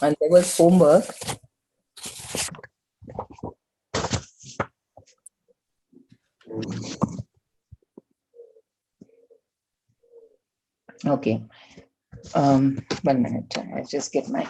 and there was homework. Okay. 1 minute. I'll just get my.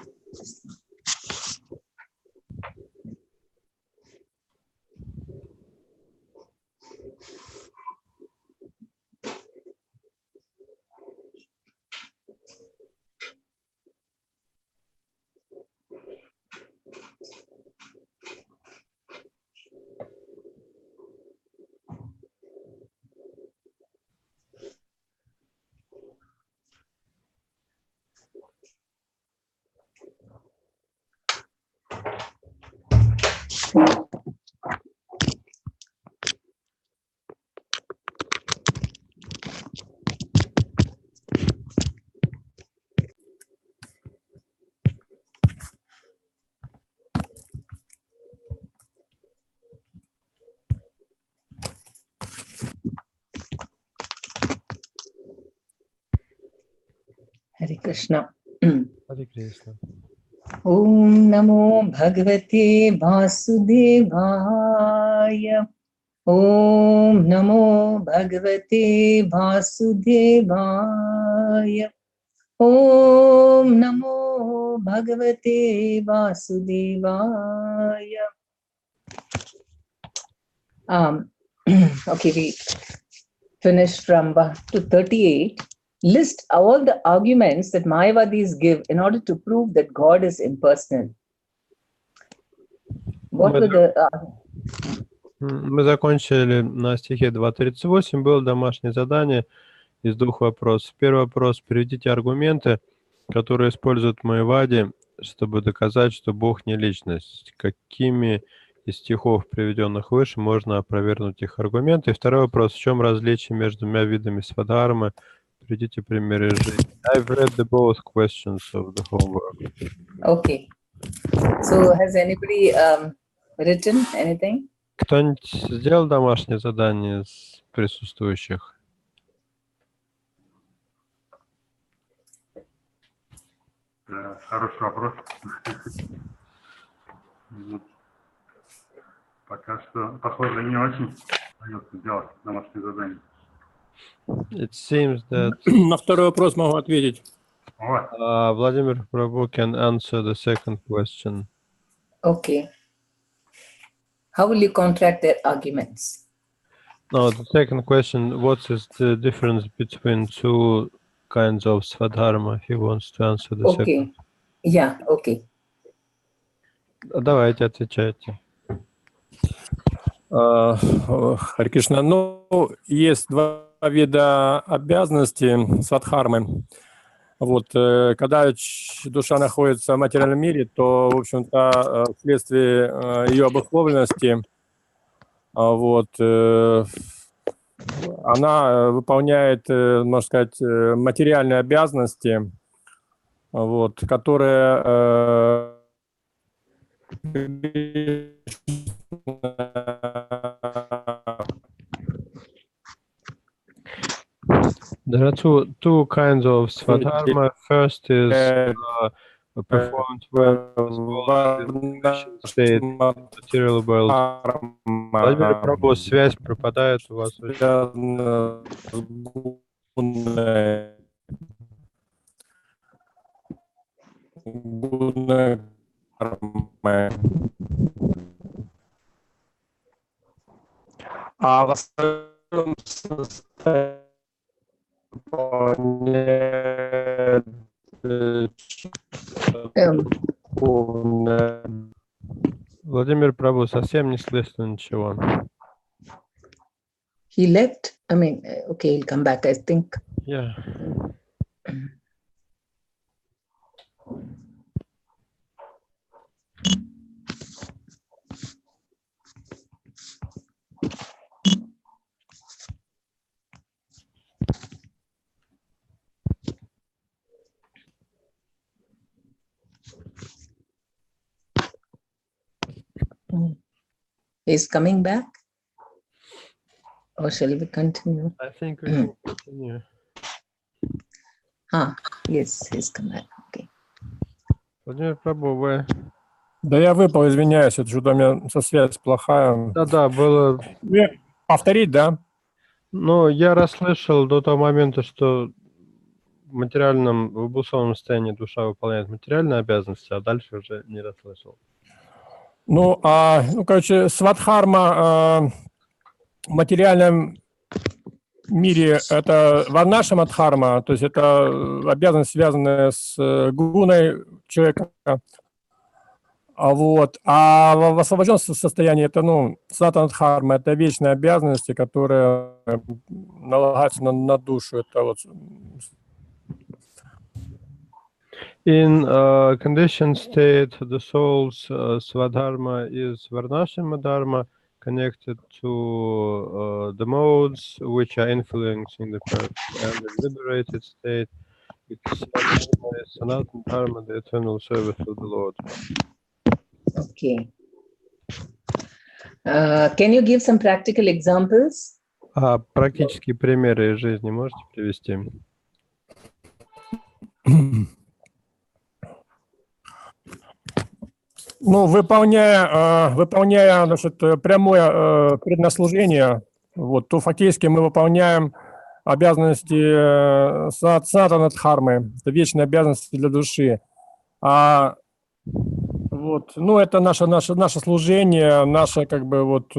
Hare Krishna. Hare Krishna. Om Namo Bhagavate Vasudevaya. Om Namo Bhagavate Vasudevaya. Om Namo Bhagavate Vasudevaya. Okay, we finished from 38. List all the arguments that Mayavadis give in order to prove that God is impersonal. What were the... Мы закончили на стихе 2.38. Было домашнее задание из 2 вопросов. Первый вопрос. Приведите аргументы, которые используют Майявади, чтобы доказать, что Бог не личность. Какими из стихов, приведенных выше, можно опровергнуть их аргументы? И второй вопрос. В чем различие между двумя видами свадхармы? Приведите примеры жизни. I've read the both questions of the homework. Okay. So has anybody written anything? Кто-нибудь сделал домашнее задание из присутствующих? Хороший вопрос. Пока что, похоже, не очень удается делать домашнее задание. It seems that На второй вопрос могу ответить. Vladimir Prabhu can answer the second question. Okay. How will you contract their arguments? No, the second question, what is the difference between two kinds of svadharma? He wants to answer the second. Okay. Yeah, okay. Давайте, отвечайте. Харе Кришна. Ну, есть два вида обязанностей свадхармы. Вот, когда душа находится в материальном мире, то, в общем-то, вследствие ее обусловленности, вот, она выполняет, можно сказать, материальные обязанности, вот, которые There are two kinds of svadharma. First is performed when state material world. Владимир Прабhu, связь пропадает у вас. А в остальном Владимир Прабhu, совсем не слышно ничего. He left. I mean, okay, he'll come back, I think. Yeah. He's coming back? Or shall we continue? I think we can continue. Yes, he's come back. Okay. Владимир Прабhu, вы... Да я выпал, извиняюсь, это что-то у меня со связью плохая. Да, было... Повторить, да? Ну, я расслышал до того момента, что в материальном, в обусловленном состоянии душа выполняет материальные обязанности, а дальше уже не расслышал. Ну, короче, свадхарма в материальном мире это варнашамадхарма, то есть это обязанность, связанная с гуной человека. А в освобожденном состоянии это, сатанадхарма, это вечные обязанности, которые налагаются на душу. Это вот. In conditioned state, the soul's svadharma is varnashama dharma, connected to the modes which are influencing the person, and in liberated state, it's sanatana dharma, the eternal service of the Lord. Okay. Can you give some practical examples? Практические примеры из жизни можете привести? Ну, выполняя значит, прямое преднаслужение, вот, то фактически мы выполняем обязанности санатанадхармы, это вечные обязанности для души. Вот, ну, это наше служение, наша, как бы, вот,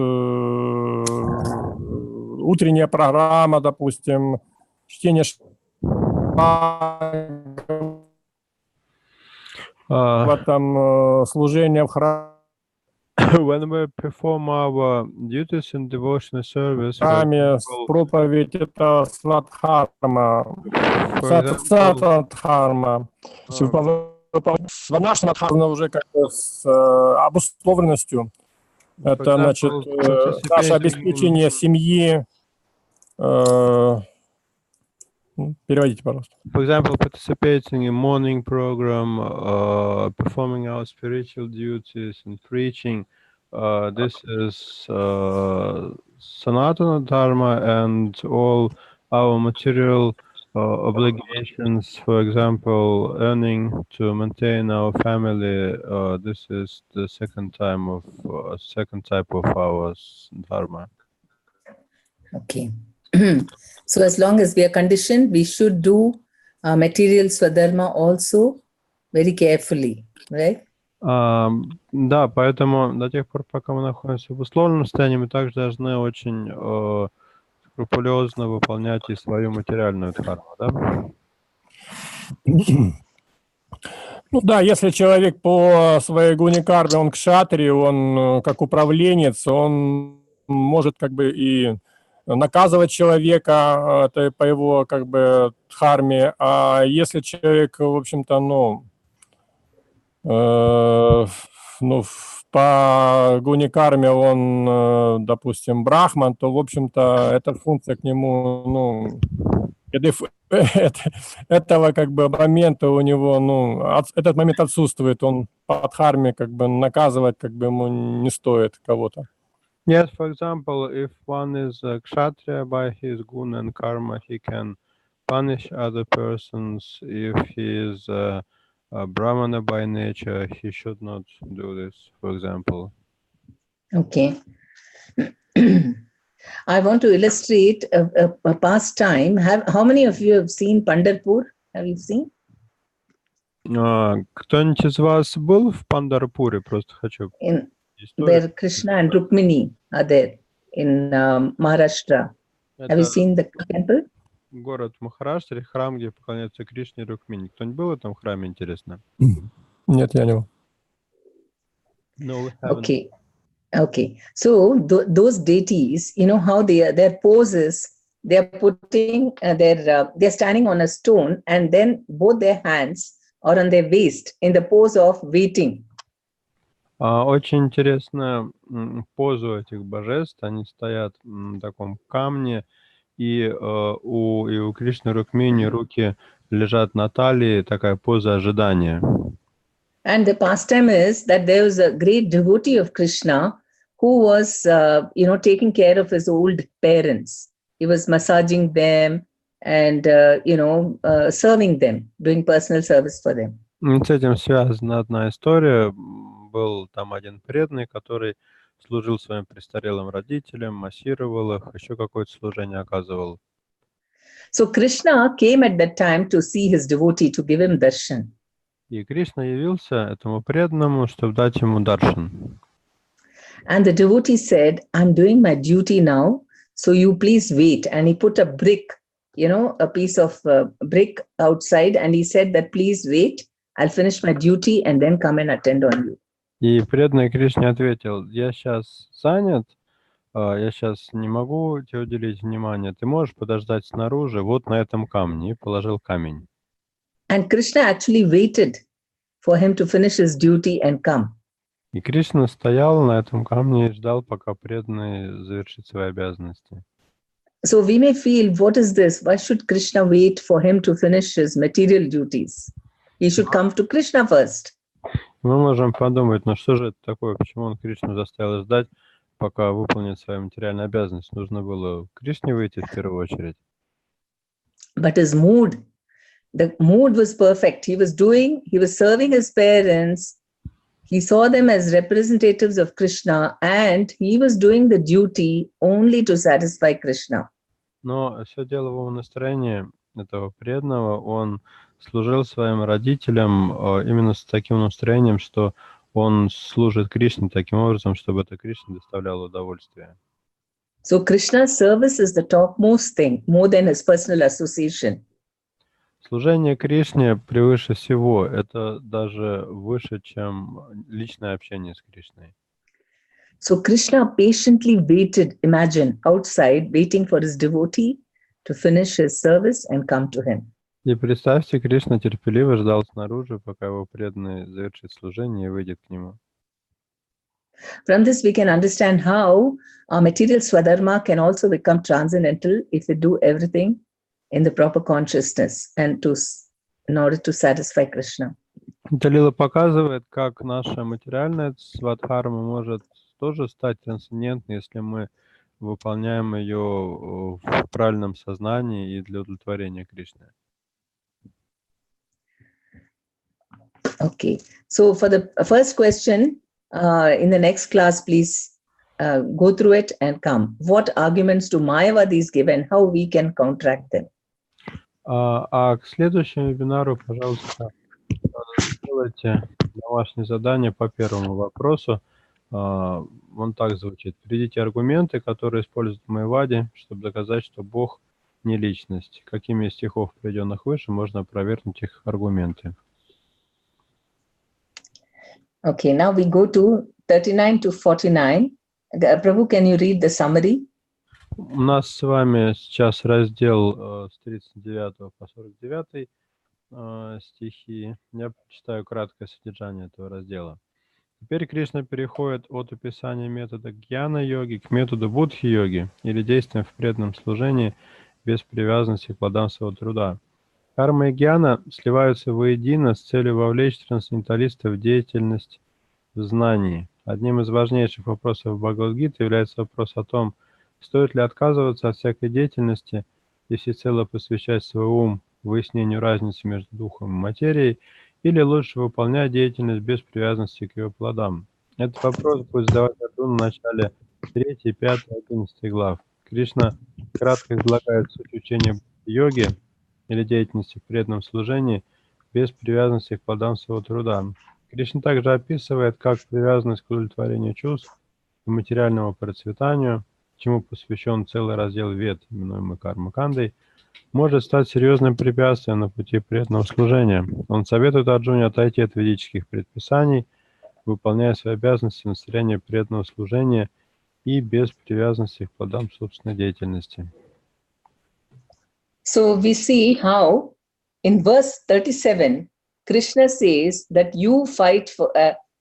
утренняя программа, допустим, чтение там, служение в храме. When we perform our duties in devotional service, проповедь, это свадхарма, сатадхарма. Сванашамадхарма уже как бы с обусловленностью. Это, значит, наше обеспечение семьи. Переводите, пожалуйста. For example, participating in morning program, performing our spiritual duties and preaching. This is Sanatana Dharma, and all our material obligations, for example, earning to maintain our family. This is the second type of our Dharma. Okay. So as long as we are conditioned, we should do material swadharma also very carefully, right? Да, поэтому до тех пор, пока мы находимся в условленном состоянии, мы также должны очень скрупулезно выполнять и свою материальную дхарму, да? Ну да, если человек по своей гуни-карме, он кшатри, он как управленец, он может как бы и наказывать человека это по его как бы дхарме, а если человек, в общем-то, по гуни-карме он, допустим, брахман, то, в общем-то, эта функция к нему, этого как бы момента у него, этот момент отсутствует, он по дхарме как бы наказывать как бы ему не стоит кого-то. Yes, for example, if one is a kshatriya by his guna and karma, he can punish other persons. If he is a brahmana by nature, he should not do this, for example. Okay. I want to illustrate a pastime. How many of you have seen Pandharpur? Have you seen? Кто-нибудь из вас был в Пандарпуре? Просто хочу... Where Krishna and Rukmini are there in Maharashtra. Have you seen the temple? Город Махараштра, храм, где поклоняются Кришне и Рукмини. Кто-нибудь был в этом храме, интересно? Нет, я не был. No, we haven't. Okay. Okay. So those deities, you know how their poses, they're putting they're standing on a stone, and then both their hands are on their waist in the pose of waiting. Очень интересная поза этих божеств. Они стоят на таком камне, и у Кришны Рукмини руки лежат на талии, такая поза ожидания. And the pastime is that there was a great devotee of Krishna who was, taking care of his old parents. He was massaging them and, serving them, doing personal service for them. С этим связана одна история. Был там один преданный, который служил своим престарелым родителям, массировал их, еще какое-то служение оказывал. So Krishna came at that time to see his devotee, to give him darshan. И Кришна явился этому преданному, чтобы дать ему даршан. And the devotee said, I'm doing my duty now, so you please wait. And he put a brick, a piece of brick outside, and he said that please wait, I'll finish my duty and then come and attend on you. И преданный Кришне ответил: я сейчас занят, я сейчас не могу тебе уделить внимание, ты можешь подождать снаружи, вот на этом камне, и положил камень. And Krishna actually waited for him to finish his duty and come. И Кришна стоял на этом камне и ждал, пока преданный завершит свои обязанности. So we may feel, what is this? Why should Krishna wait for him to finish his material duties? He should come to Krishna first. Мы можем подумать, ну что же это такое, почему он Кришну заставил ждать, пока выполнит свою материальную обязанность? Нужно было Кришне выйти в первую очередь. But his mood, the mood was perfect. He was serving his parents. He saw them as representatives of Krishna, and he was doing the duty only to satisfy Krishna. Но все дело в его настроении этого преданного. Он служил своим родителям именно с таким настроением, что он служит Кришне таким образом, чтобы это Кришне доставляло удовольствие. So Krishna's service is the topmost thing, more than his personal association. Служение Кришне превыше всего. Это даже выше, чем личное общение с Кришной. So Krishna patiently waited, imagine, outside, waiting for his devotee to finish his service and come to him. И представьте, Кришна терпеливо ждал снаружи, пока его преданный завершит служение и выйдет к нему. From this, we can understand how our material swadharma can also become transcendental if we do everything in the proper consciousness and in order to satisfy Krishna. Это лила показывает, как наша материальная свадхарма может тоже стать трансцендентной, если мы выполняем ее в правильном сознании и для удовлетворения Кришны. Okay, so for the first question, in the next class, please go through it and come. What arguments do Mayavadis give and how we can counteract them? А к следующему вебинару, пожалуйста, сделайте домашнее задание по первому вопросу. Он так звучит. Приведите аргументы, которые используют в Майяваде, чтобы доказать, что Бог не личность. Какими из стихов, приведенных выше, можно опровергнуть их аргументы? Okay, now we go to 39 to 49. Prabhu, can you read the summary? У нас с вами сейчас раздел с 39 по 49 стихи. Я прочитаю краткое содержание этого раздела. Теперь Кришна переходит от описания метода гьяна-йоги к методу будхи-йоги, или действиям в преданном служении без привязанности к плодам своего труда. Карма и гьяна сливаются воедино с целью вовлечь трансценденталиста в деятельность в знании. Одним из важнейших вопросов Бхагавад-гиты является вопрос о том, стоит ли отказываться от всякой деятельности и всецело посвящать свой ум выяснению разницы между духом и материей, или лучше выполнять деятельность без привязанности к ее плодам. Этот вопрос будет задавать Арджуна в начале 3, 5, 11 глав. Кришна кратко излагает суть учения йоги или деятельности в преданном служении без привязанности к плодам своего труда. Кришна также описывает, как привязанность к удовлетворению чувств и материальному процветанию, чему посвящен целый раздел Вед, именуемый Карма-кандой, может стать серьезным препятствием на пути преданного служения. Он советует Арджуне отойти от ведических предписаний, выполняя свои обязанности в состоянии преданного служения и без привязанности к плодам собственной деятельности. So we see how in verse 37, Krishna says that you fight for,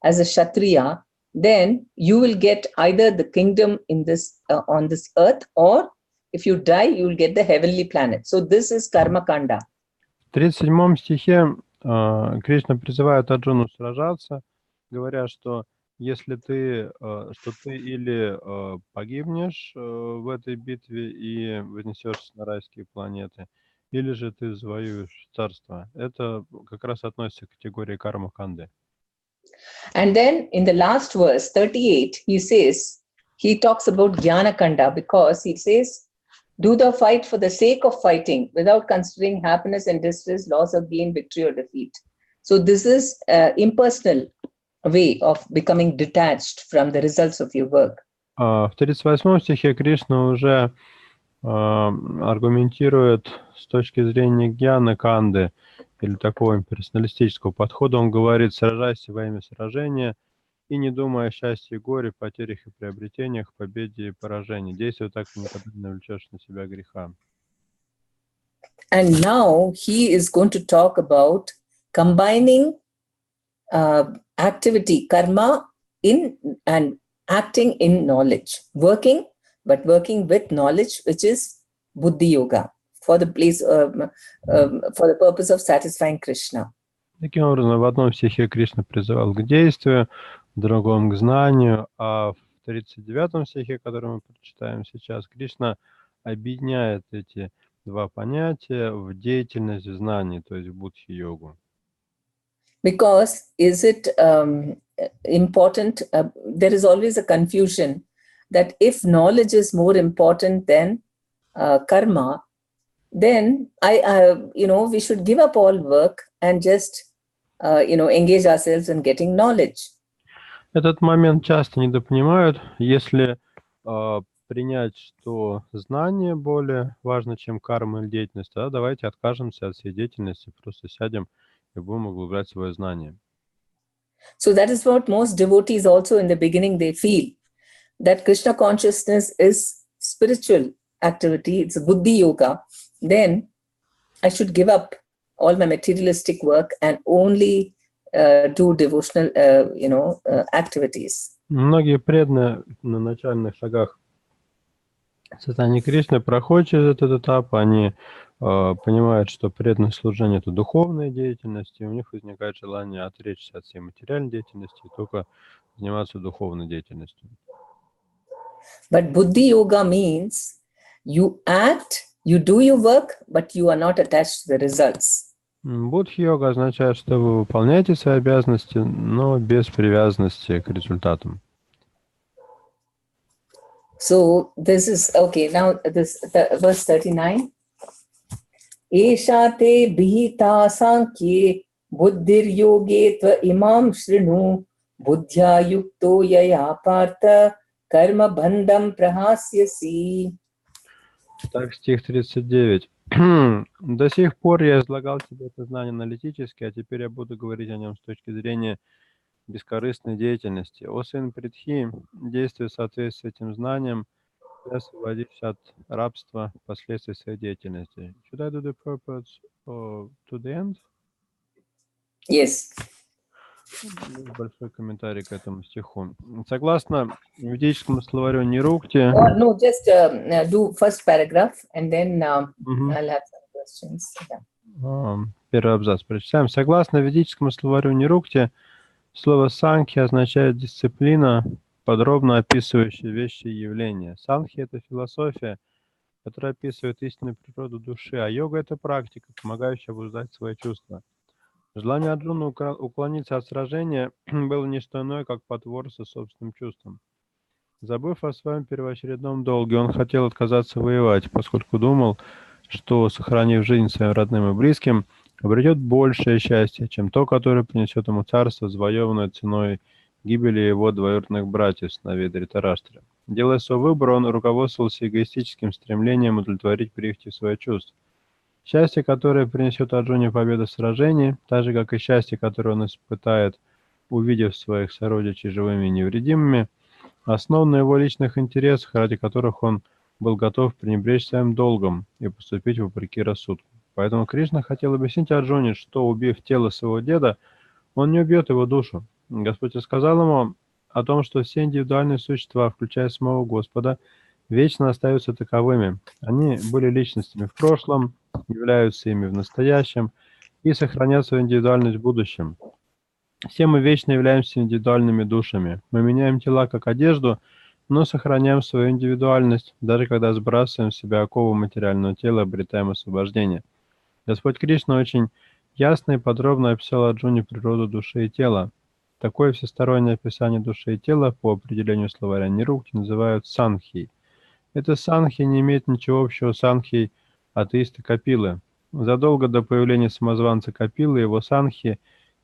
as a Kshatriya, then you will get either the kingdom in this on this earth, or if you die, you will get the heavenly planet. So this is Karma Kanda. В 37 стихе Кришна призывает Арджуну сражаться, говоря, что если ты или погибнешь в этой битве и вознесешься на райские планеты, или же ты завоюешь царство. Это как раз относится к категории карма-канды. And then in the last verse, 38, he talks about Jnana Kanda because he says, do the fight for the sake of fighting without considering happiness and distress, loss or gain, victory or defeat. So this is an impersonal way of becoming detached from the results of your work. В 38 стихе Кришна уже аргументирует с точки зрения гьяна-канды или такого имперсоналистического подхода. Он говорит, сражайся во имя сражения и не думай о счастье и горе, потерях и приобретениях, победе и поражении. Действуй так, что никогда не навлечешь на себя греха. And now he is going to talk about combining activity, karma, and acting in knowledge, but working with knowledge, which is Buddhi Yoga, for the purpose of satisfying Krishna. Таким образом, в одном стихе Кришна призывал к действию, в другом к знанию, а в 39 стихе, который мы прочитаем сейчас, Кришна объединяет эти два понятия в деятельность в знании, то есть в будхи-йогу. Because is it important? There is always a confusion that if knowledge is more important than karma, then we should give up all work and just engage ourselves in getting knowledge. Этот момент часто недопонимают. Если принять, что знание более важно, чем карма или деятельность, тогда давайте откажемся от всей деятельности, просто сядем и будем углублять свое знание. So that is what most devotees also in the beginning they feel, that Krishna consciousness is spiritual activity, it's a buddhi yoga. Then I should give up all my materialistic work and only do devotional, activities. Многие преданные на начальных шагах сознания Кришны проходят через этот этап, они понимают, что преданность служения – это духовная деятельность, и у них возникает желание отречься от всей материальной деятельности и только заниматься духовной деятельностью. But buddhi yoga means you act, you do your work, but you are not attached to the results. Будхи-йога означает, что вы выполняете свои обязанности, но без привязанности к результатам. So this is, okay, now verse 39. Esha te bhita sankye buddhir yoge tva imam shrinu buddhya yukto yaya partha karma bandham prahasyasi. Так, стих 39. До сих пор я излагал тебе это знание аналитически, а теперь я буду говорить о нем с точки зрения бескорыстной деятельности. О сын Притхи, действуя в соответствии с этим знанием, ты освободишься от рабства последствий своей деятельности. Should I do the purpose to the end? Yes. Большой комментарий к этому стиху. Согласно ведическому словарю Нирукти... No, just do first paragraph and then I'll have some questions. Yeah. Первый абзац прочитаем. Согласно ведическому словарю Нирукти, слово «санхи» означает «дисциплина», подробно описывающая вещи и явления. Санхи – это философия, которая описывает истинную природу души, а йога – это практика, помогающая обуздать свои чувства. Желание Арджуны уклониться от сражения было не что иное, как потворство собственным чувствам. Забыв о своем первоочередном долге, он хотел отказаться воевать, поскольку думал, что, сохранив жизнь своим родным и близким, обретет большее счастье, чем то, которое принесет ему царство, завоеванное ценой гибели его двоюродных братьев, сыновей Дритараштра. Делая свой выбор, он руководствовался эгоистическим стремлением удовлетворить прихоти своих чувств. Счастье, которое принесет Арджуне победу в сражении, так же, как и счастье, которое он испытает, увидев своих сородичей живыми и невредимыми, основан на его личных интересах, ради которых он был готов пренебречь своим долгом и поступить вопреки рассудку. Поэтому Кришна хотел объяснить Арджуне, что, убив тело своего деда, он не убьет его душу. Господь сказал ему о том, что все индивидуальные существа, включая самого Господа, вечно остаются таковыми. Они были личностями в прошлом, являются ими в настоящем и сохранят свою индивидуальность в будущем. Все мы вечно являемся индивидуальными душами. Мы меняем тела как одежду, но сохраняем свою индивидуальность, даже когда сбрасываем с себя оковы материального тела и обретаем освобождение. Господь Кришна очень ясно и подробно описал Арджуне природу души и тела. Такое всестороннее описание души и тела по определению словаря Нирукти называют санхией. Это санхи не имеет ничего общего с санхией атеиста Капилы. Задолго до появления самозванца Капилы его санхи,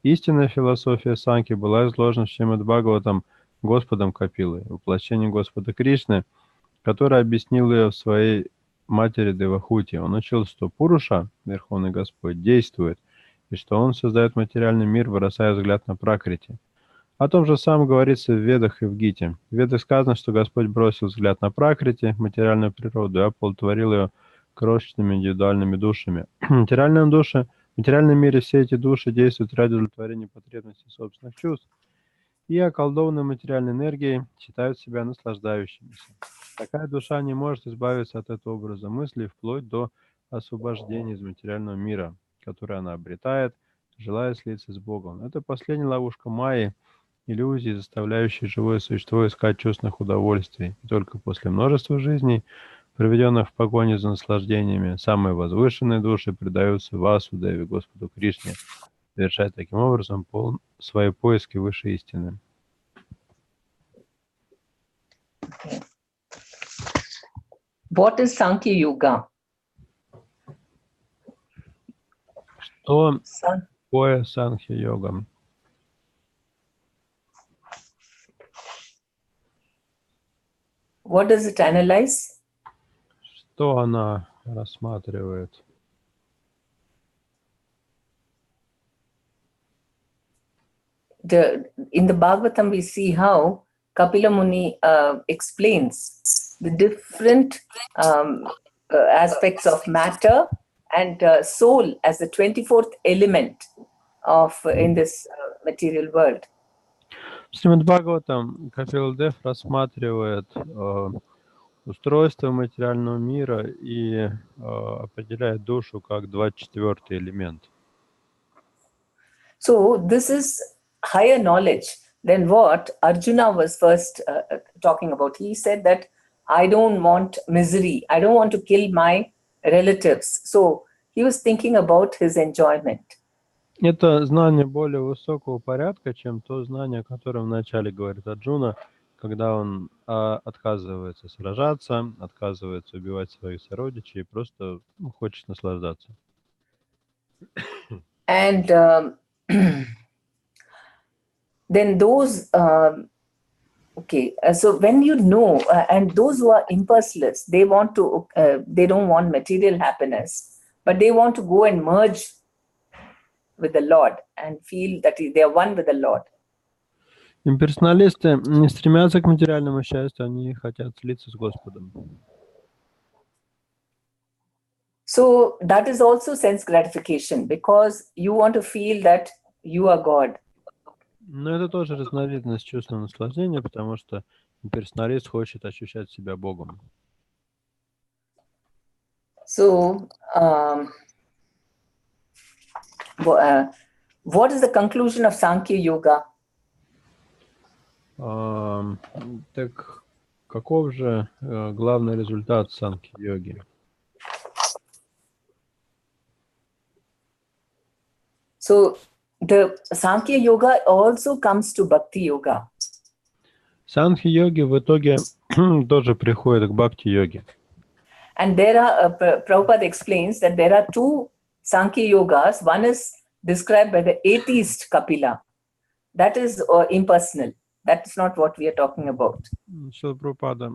истинная философия санхи была изложена в Шримад Бхагаватам Господом Капилы, воплощением Господа Кришны, который объяснил ее в своей матери Девахути. Он учил, что Пуруша, Верховный Господь, действует, и что он создает материальный мир, бросая взгляд на Пракрити. О том же самом говорится в Ведах и в Гите. В Ведах сказано, что Господь бросил взгляд на Пракрити, материальную природу, и оплодотворил ее крошечными индивидуальными душами. В материальном мире все эти души действуют ради удовлетворения потребностей собственных чувств, и околдованной материальной энергией считают себя наслаждающимися. Такая душа не может избавиться от этого образа мысли вплоть до освобождения из материального мира, который она обретает, желая слиться с Богом. Это последняя ловушка Майи, иллюзии, заставляющей живое существо искать чувственных удовольствий. И только после множества жизней, проведенных в погоне за наслаждениями, самые возвышенные души предаются Васудеве, Господу Кришне, совершая таким образом свои поиски высшей истины. What is Sankhya Yoga? Что такое санхья-йога? What does it analyze? Что она рассматривает? In the Bhagavatam, we see how Kapila Muni explains the different aspects of matter and soul as the 24th element of in this material world. В Шримад Бхагаватам Капила Дев рассматривает устройство материального мира и определяет душу как 24-й элемент. So this is higher knowledge than what Arjuna was first talking about. He said that I don't want misery. I don't want to kill my relatives. So he was thinking about his enjoyment. Это знание более высокого порядка, чем то знание, о котором вначале говорит Арджуна, когда он отказывается сражаться, отказывается убивать своих сородичей и просто хочет наслаждаться. And then those, so when you know, and those who are impulseless, they don't want material happiness, but they want to go and merge with the Lord and feel that they are one with the Lord. Имперсоналисты не стремятся к материальному счастью, они хотят слиться с Господом. So that is also sense gratification, because you want to feel that you are God. Но это тоже разновидность чувственного наслаждения, потому что имперсоналист хочет ощущать себя Богом. So what is the conclusion of Sankhya Yoga? Так каков же главный результат санхья-йоги? So the Sankhya Yoga also comes to Bhakti Yoga. Санхья-йоги в итоге тоже приходит к бхакти-йоге. And there are, Prabhupada explains that there are two Sankhya Yogas. One is described by the atheist Kapila. That is impersonal. That's not what we are talking about. Шрила Прабхупада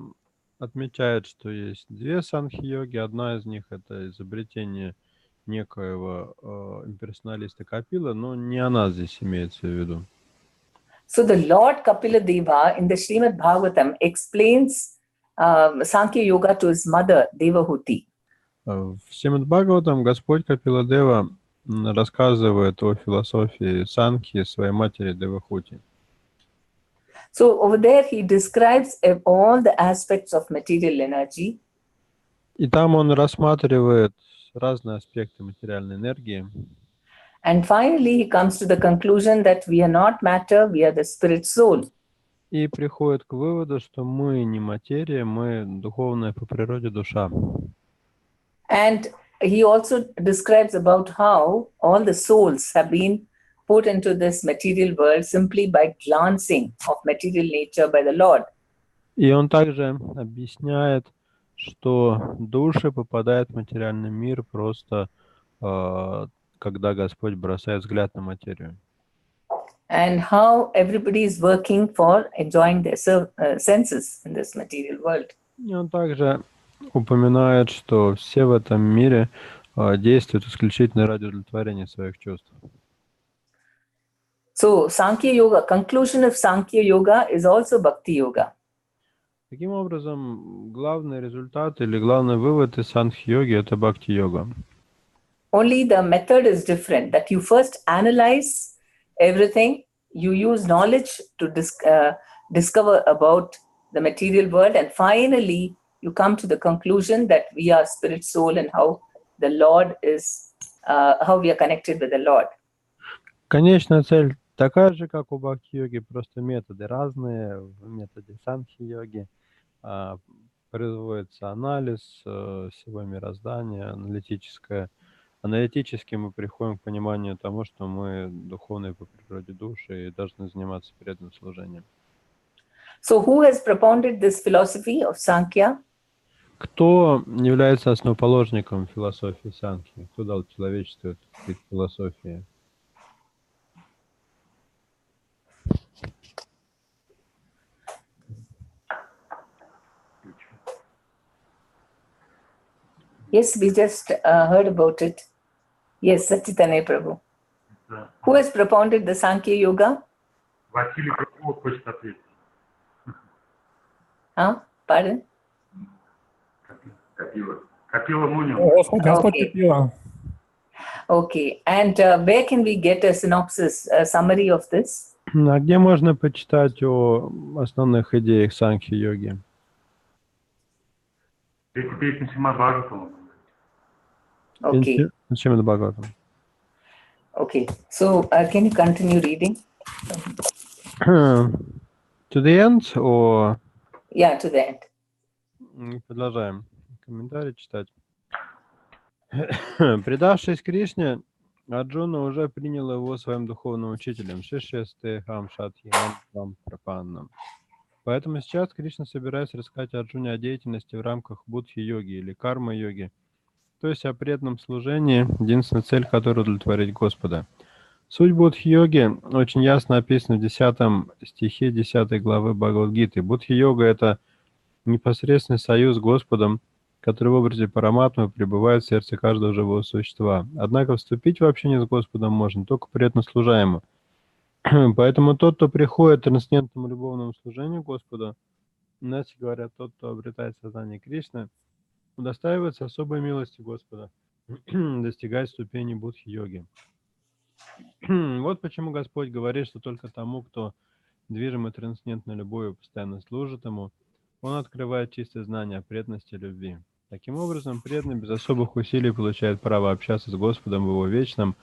отмечает, что есть две санхья-йоги. Одна из них — это изобретение некоего имперсоналиста Капила, но не она здесь имеется в виду. So the Lord Kapila Deva in the Srimad Bhagavatam explains Sankhya Yoga to his mother Devahuti. В Шримад Бхагаватам Господь Капила Дева рассказывает о философии санхи своей матери Девахути. So over there he describes all the aspects of material energy. И там он рассматривает разные аспекты материальной энергии. And finally he comes to the conclusion that we are not matter, we are the spirit soul. И приходит к выводу, что мы не материя, мы духовная по природе душа. And he also describes about how all the souls have been put into this material world simply by glancing of material nature by the Lord. И он также объясняет, что души попадают в материальный мир просто, когда Господь бросает взгляд на материю. And how everybody is working for enjoying their senses in this material world. И он также упоминает, что все в этом мире действуют исключительно ради удовлетворения своих чувств. So Sankhya Yoga, conclusion of Sankhya Yoga is also Bhakti Yoga. Таким образом, главный результат или главный вывод из санхьи-йоги – это бхакти-йога. Only the method is different, that you first analyze everything, you use knowledge to discover about the material world, and finally you come to the conclusion that we are spirit, soul, and how the Lord is, how we are connected with the Lord. Конечная цель такая же, как у бхакти-йоги, просто методы разные. В методе санхьи-йоги производится анализ всего мироздания, аналитически мы приходим к пониманию того, что мы духовные по природе души и должны заниматься преданным служением. So who has propounded this philosophy of Sankhya? Кто является основоположником философии санхьи? Кто дал человечеству эту философию? Yes, we just heard about it. Yes, Satchitanya Prabhu. Да. Who has propounded the Sankhya Yoga? Василий Крылов хочет ответить. Huh? Pardon? Капила Мунин. Господь Okay. Капила. Okay, and where can we get a synopsis, a summary of this? А где можно почитать о основных идеях санхьи-йоги? Эти песни Шримад Бхагаватам. Okay, Зачем это Бхагаватам? okay. So can you continue reading? To the end, or... Yeah, to the end. Продолжаем комментарий читать. Предавшись Кришне, Арджуна уже принял его своим духовным учителем, Шишестехам Шатхинам Прапаннам. Поэтому сейчас Кришна собирается рассказать Арджуне о деятельности в рамках будхи-йоги или карма-йоги, то есть о преданном служении, единственная цель которой удовлетворить Господа. Суть будхи-йоги очень ясно описана в 10 стихе 10 главы Бхагавад-гиты. Будхи-йога – это непосредственный союз с Господом, который в образе параматмы пребывает в сердце каждого живого существа. Однако вступить в общение с Господом можно только преданно служаемо. Поэтому тот, кто приходит к трансцендентному любовному служению Господу, иначе говоря, тот, кто обретает сознание Кришны, удостаивается особой милости Господа, достигает ступени будхи-йоги. Вот почему Господь говорит, что только тому, кто движимый трансцендентной любовью постоянно служит Ему, Он открывает чистое знание о преданности и любви. Таким образом, преданный без особых усилий получает право общаться с Господом в Его вечном,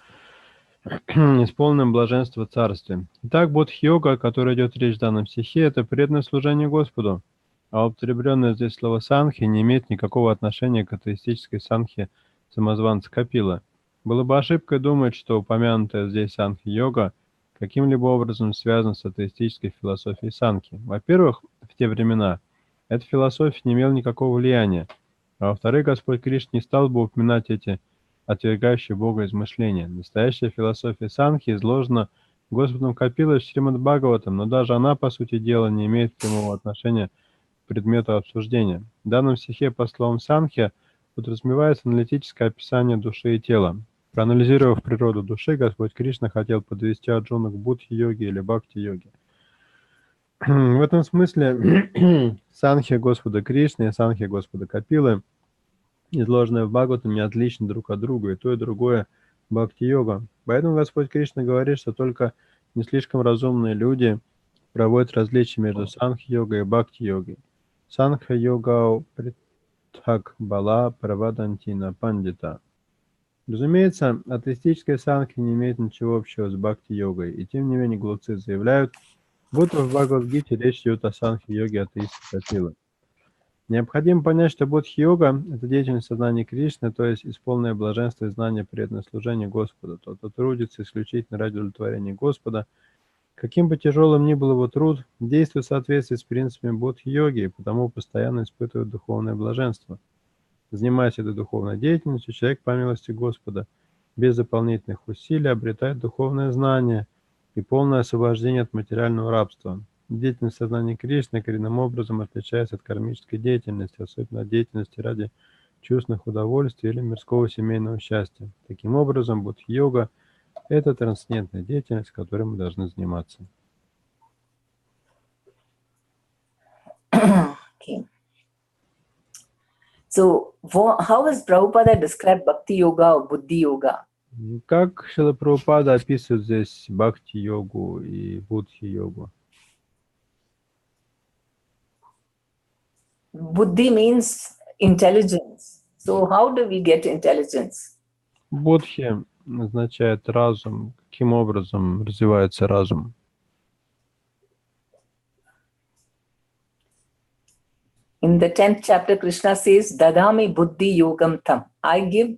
исполненном блаженства царстве. Итак, будхи-йога, о которой идет речь в данном стихе, это преданное служение Господу, а употребленное здесь слово санхи не имеет никакого отношения к атеистической санхе самозванца Капила. Было бы ошибкой думать, что упомянутая здесь санхи-йога каким-либо образом связана с атеистической философией санхи. Во-первых, в те времена эта философия не имела никакого влияния, а во-вторых, Господь Кришна не стал бы упоминать эти отвергающие Бога измышления. Настоящая философия санхи изложена Господом Капилой в Шримад Бхагаватам, но даже она, по сути дела, не имеет прямого отношения к предмету обсуждения. В данном стихе по словам санхи подразумевается аналитическое описание души и тела. Проанализировав природу души, Господь Кришна хотел подвести Арджуну к будхи-йоге или бхакти-йоге. В этом смысле санхи Господа Кришны и санхи Господа Капилы, изложенные в Бхагаватаме, отличны друг от друга, и то, и другое бхакти-йога. Поэтому Господь Кришна говорит, что только не слишком разумные люди проводят различия между санхи-йогой и бхакти-йогой. Санха-йога притхак бала правадантина пандита. Разумеется, атеистическая санхи не имеет ничего общего с бхакти-йогой, и тем не менее глупцы заявляют, будто в Бхагавад-гите речь идет о санхи-йоге атеиста Капилы. Необходимо понять, что бодхи-йога – это деятельность сознания Кришны, то есть исполненное блаженство и знание преданное служение Господу. Тот, кто трудится исключительно ради удовлетворения Господа, каким бы тяжелым ни был его труд, действует в соответствии с принципами бодхи-йоги и потому постоянно испытывает духовное блаженство. Занимаясь этой духовной деятельностью, человек, по милости Господа, без дополнительных усилий обретает духовное знание и полное освобождение от материального рабства. Деятельность сознания Кришны коренным образом отличается от кармической деятельности, особенно от деятельности ради чувственных удовольствий или мирского семейного счастья. Таким образом, бодхи-йога – это трансцендентная деятельность, которой мы должны заниматься. Okay. So, how has Prabhupada described Bhakti Yoga or Buddhi Yoga? Как Шрила Прабхупада описывает здесь бхакти-йогу и будхи-йогу? Buddhi means intelligence. So, how do we get intelligence? Будхи означает разум. Каким образом развивается разум? In the 10th chapter, Krishna says, Dadami Buddhi Yogam Tam. I give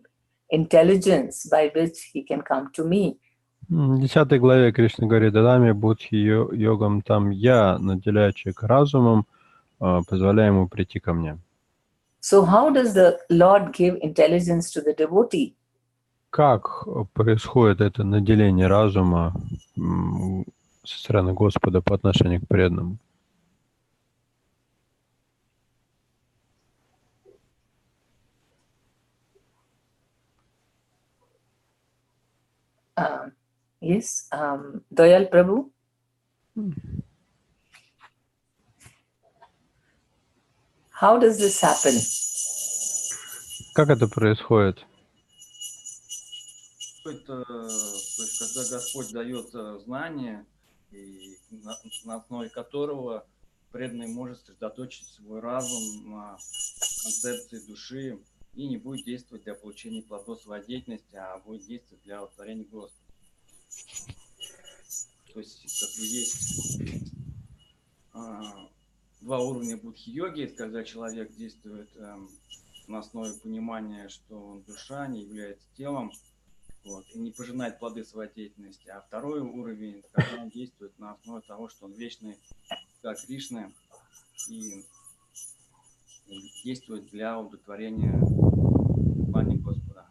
intelligence by which he can come to me. В 10 главе Кришна говорит: «Дадами будхи йогам там я наделяю человека разумом, позволяя ему прийти ко мне». So how does the Lord give intelligence to the devotee? Как происходит это наделение разума со стороны Господа по отношению к преданным? Yes, Doyal Prabhu. How does this happen? Как это происходит? Это, то есть, когда Господь дает знание, и на основе которого преданный может сосредоточить свой разум на концепции души и не будет действовать для получения плодов своей деятельности, а будет действовать для удовлетворения Господа. То есть, как бы есть два уровня будхи-йоги, это когда человек действует на основе понимания, что он душа, не является телом, вот, и не пожинает плоды своей деятельности. А второй уровень, когда он действует на основе того, что он вечный, как Кришна, и действует для удовлетворения желаний Господа.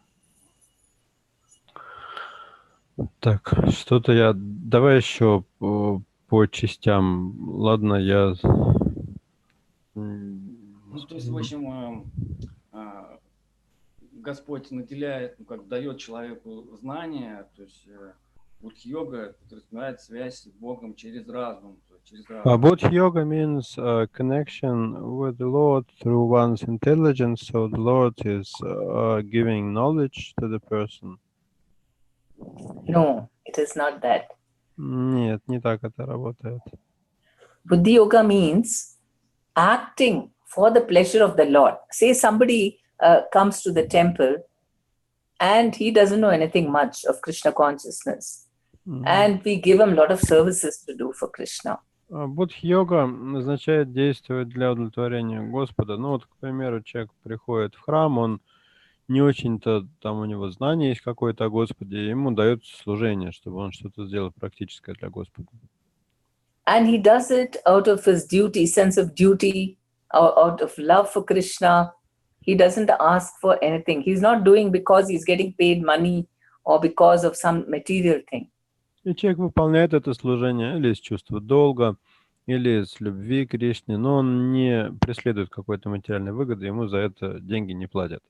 Так, что-то я... Давай еще по частям. Ладно, я... Ну, то есть, в общем, Господь наделяет, как дает человеку знания, то есть будхи-йога подразумевает связь с Богом через разум. Bodhi-yoga means connection with the Lord through one's intelligence, so the Lord is giving knowledge to the person. No, it is not that. Нет, не так это работает. Buddhi Yoga means acting for the pleasure of the Lord. Say somebody comes to the temple and he doesn't know anything much of Krishna consciousness. And we give him a lot of services to do for Krishna. Бодхи-йога означает действовать для удовлетворения Господа. Ну вот, к примеру, человек приходит в храм, он не очень-то, там у него знание есть какое-то о Господе, ему дается служение, чтобы он что-то сделал практическое для Господа. And he does it out of his duty, sense of duty, or out of love for Krishna. He doesn't ask for anything. He's not doing because he's getting paid money or because of some material thing. И человек выполняет это служение или из чувства долга, или из любви к Кришне, но он не преследует какой-то материальной выгоды, ему за это деньги не платят.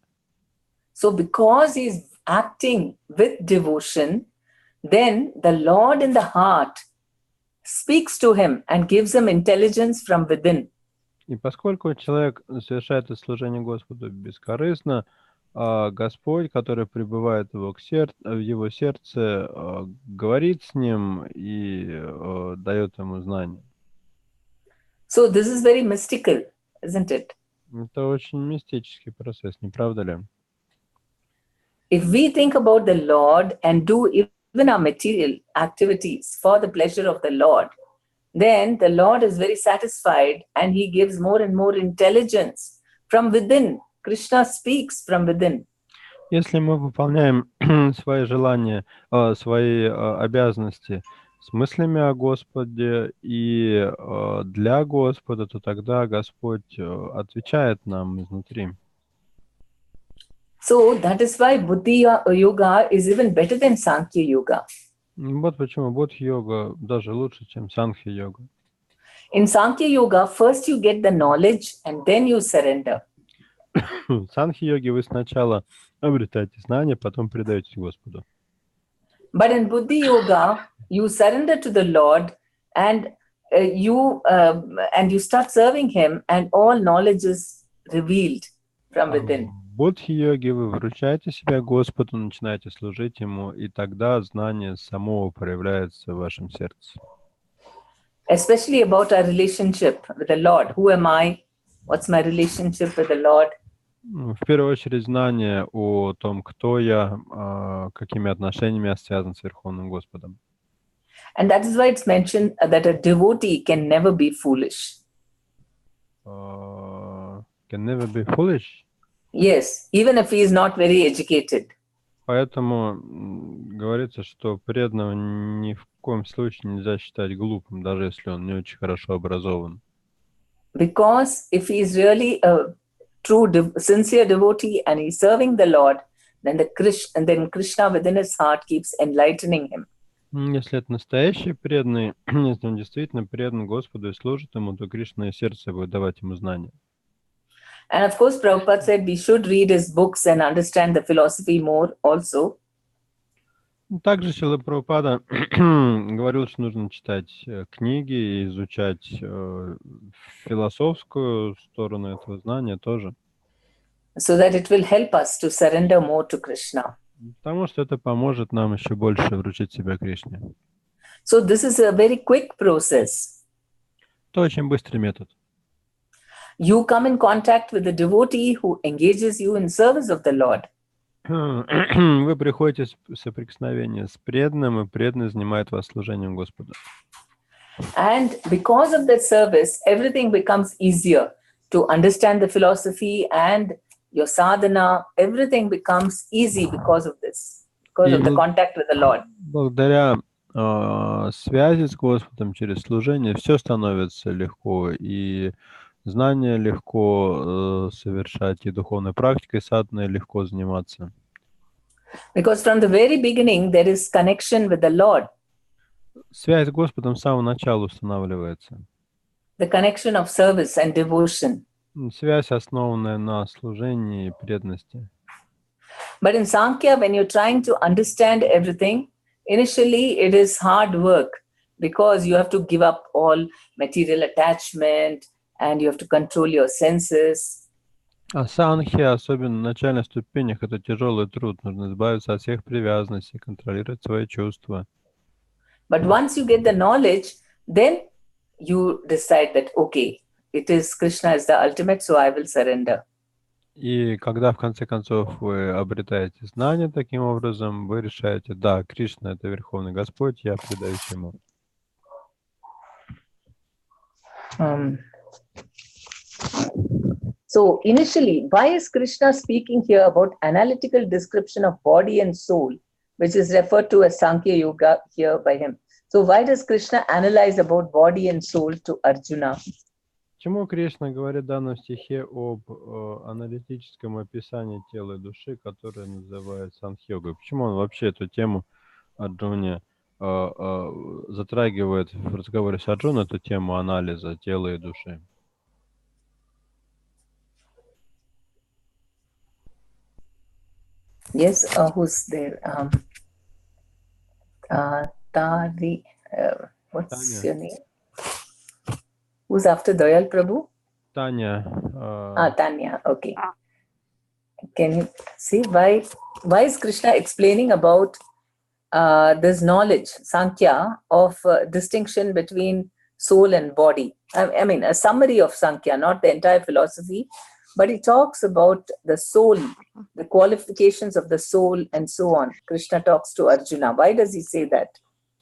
So because he's acting with devotion, then the Lord in the heart speaks to him and gives him intelligence from within. И поскольку человек совершает это служение Господу бескорыстно, Господь, который пребывает в его сердце, говорит с ним и дает ему знания. So this is very mystical, isn't it? Это очень мистический процесс, не правда ли? If we think about the Lord and do even our material activities for the pleasure of the Lord, then the Lord is very satisfied and he gives more and more intelligence from within. Krishna speaks from within. Если мы выполняем свои желания, свои обязанности с мыслями о Господе и для Господа, то тогда Господь отвечает нам изнутри. So that is why Buddhi Yoga is even better than Sankhya Yoga. Вот почему Бодхи-йога даже лучше, чем Санхья-йога. In Sankhya Yoga, first you get the knowledge and then you surrender. В Санхья-йоге вы сначала обретаете знания, потом предаете Господу. But in Buddhi Yoga, you surrender to the Lord and you start serving Him, and all knowledge is revealed from within. В Бодхи-йоге вы вручаете себя Господу, начинаете служить Ему, и тогда знание само проявляется в вашем сердце. Especially about our relationship with the Lord. Who am I? What's my relationship with the Lord? В первую очередь знание о том, кто я, какими отношениями я связан с Верховным Господом. And that is why it's mentioned that a devotee can never be foolish. Can never be foolish. Yes, even if he is not very educated. Поэтому говорится, что преданного ни в коем случае нельзя считать глупым, даже если он не очень хорошо образован. Because if he is really a true, sincere devotee and he's serving the Lord, then Krishna within his heart keeps enlightening him. Если это настоящий преданный, если он действительно предан Господу и служит Ему, то Кришна и сердце будет давать ему знания. And of course, Prabhupada said we should read his books and understand the philosophy more also. Также Шрила Прабхупада говорил, что нужно читать книги и изучать философскую сторону этого знания тоже. So that it will help us to surrender more to Krishna. Потому что это поможет нам еще больше вручить себя Кришне. So this is a very quick process. Это очень быстрый метод. You come in contact with the devotee who engages you in service of the Lord. Вы приходите в соприкосновение с преданным, и преданный занимает вас служением Господу. And because of that service, everything becomes easier to understand the philosophy and your sadhana. Everything becomes easy because of this, because of the contact with the Lord. Благодаря связи с Господом через служение все становится легко, и знание легко совершать, и духовной практикой садханой легко заниматься. Because from the very beginning, there is connection with the Lord. Связь с Господом с самого начала устанавливается. The connection of service and devotion. Связь, основанная на служении и преданности. But in Sankhya, when you're trying to understand everything, initially it is hard work because you have to give up all material attachment and you have to control your senses. А санхья, особенно на начальных ступенях, это тяжелый труд. Нужно избавиться от всех привязанностей, контролировать свои чувства. But once you get the knowledge, then you decide that, okay, it is Krishna is the ultimate, so I will surrender. И когда в конце концов вы обретаете знания таким образом, вы решаете, да, Кришна — это Верховный Господь, я предаюсь Ему. So initially, why is Krishna speaking here about analytical description of body and soul, which is referred to as Sankhya Yoga here by him? So why does Krishna analyze about body and soul to Arjuna? Почему Кришна говорит в данном стихе об аналитическом описании тела и души, которое называют санхьогой? Почему он вообще эту тему Арджуне затрагивает в разговоре с Арджуной, эту тему анализа тела и души? Yes, who's there? Tari, what's Tanya. your name? Who's after Dayal Prabhu? Таня. Tanya, okay. Can you see why is Krishna explaining about this knowledge, Sankhya, of distinction between soul and body? I mean, a summary of Sankhya, not the entire philosophy, but he talks about the soul, the qualifications of the soul, and so on. Krishna talks to Arjuna. Why does he say that?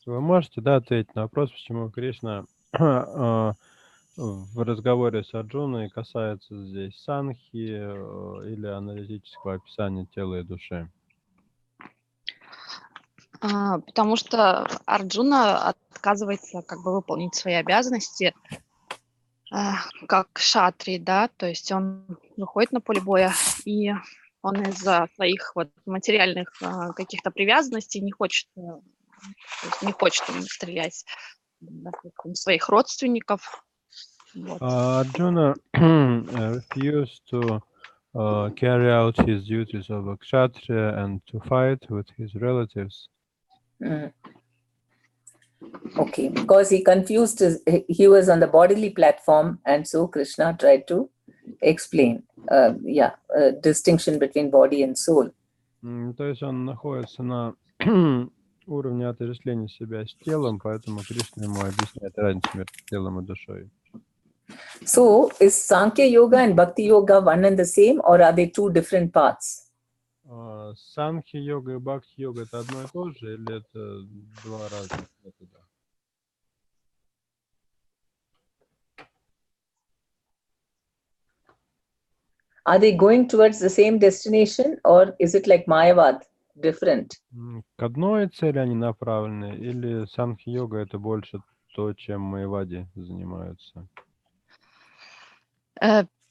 Вы можете, да, ответить на вопрос, почему Кришна в разговоре с Арджуной касается здесь санхи или аналитического описания тела и души? Потому что Арджуна отказывается как бы выполнить свои обязанности как шатри, да, то есть он выходит на поле боя, и он из-за своих вот материальных каких-то привязанностей не хочет, то есть не хочет он стрелять в своих родственников. Вот. Arjuna refused to carry out his duties of a kshatriya and to fight with his relatives. Okay, because he was on the bodily platform, and so Krishna tried to explain, distinction between body and soul. То есть он находится на уровне отождествления себя с телом, поэтому Кришна ему объясняет разницу между телом и душой. So, is Sankhya Yoga and Bhakti Yoga one and the same, or are they two different paths? Санхи-йога и бхакти-йога — это одно и то же, или это два разных метода? Are they going towards the same destination, or is it like Mayavad, different? К одной цели они направлены, или санхи-йога — это больше то, чем майявади занимаются?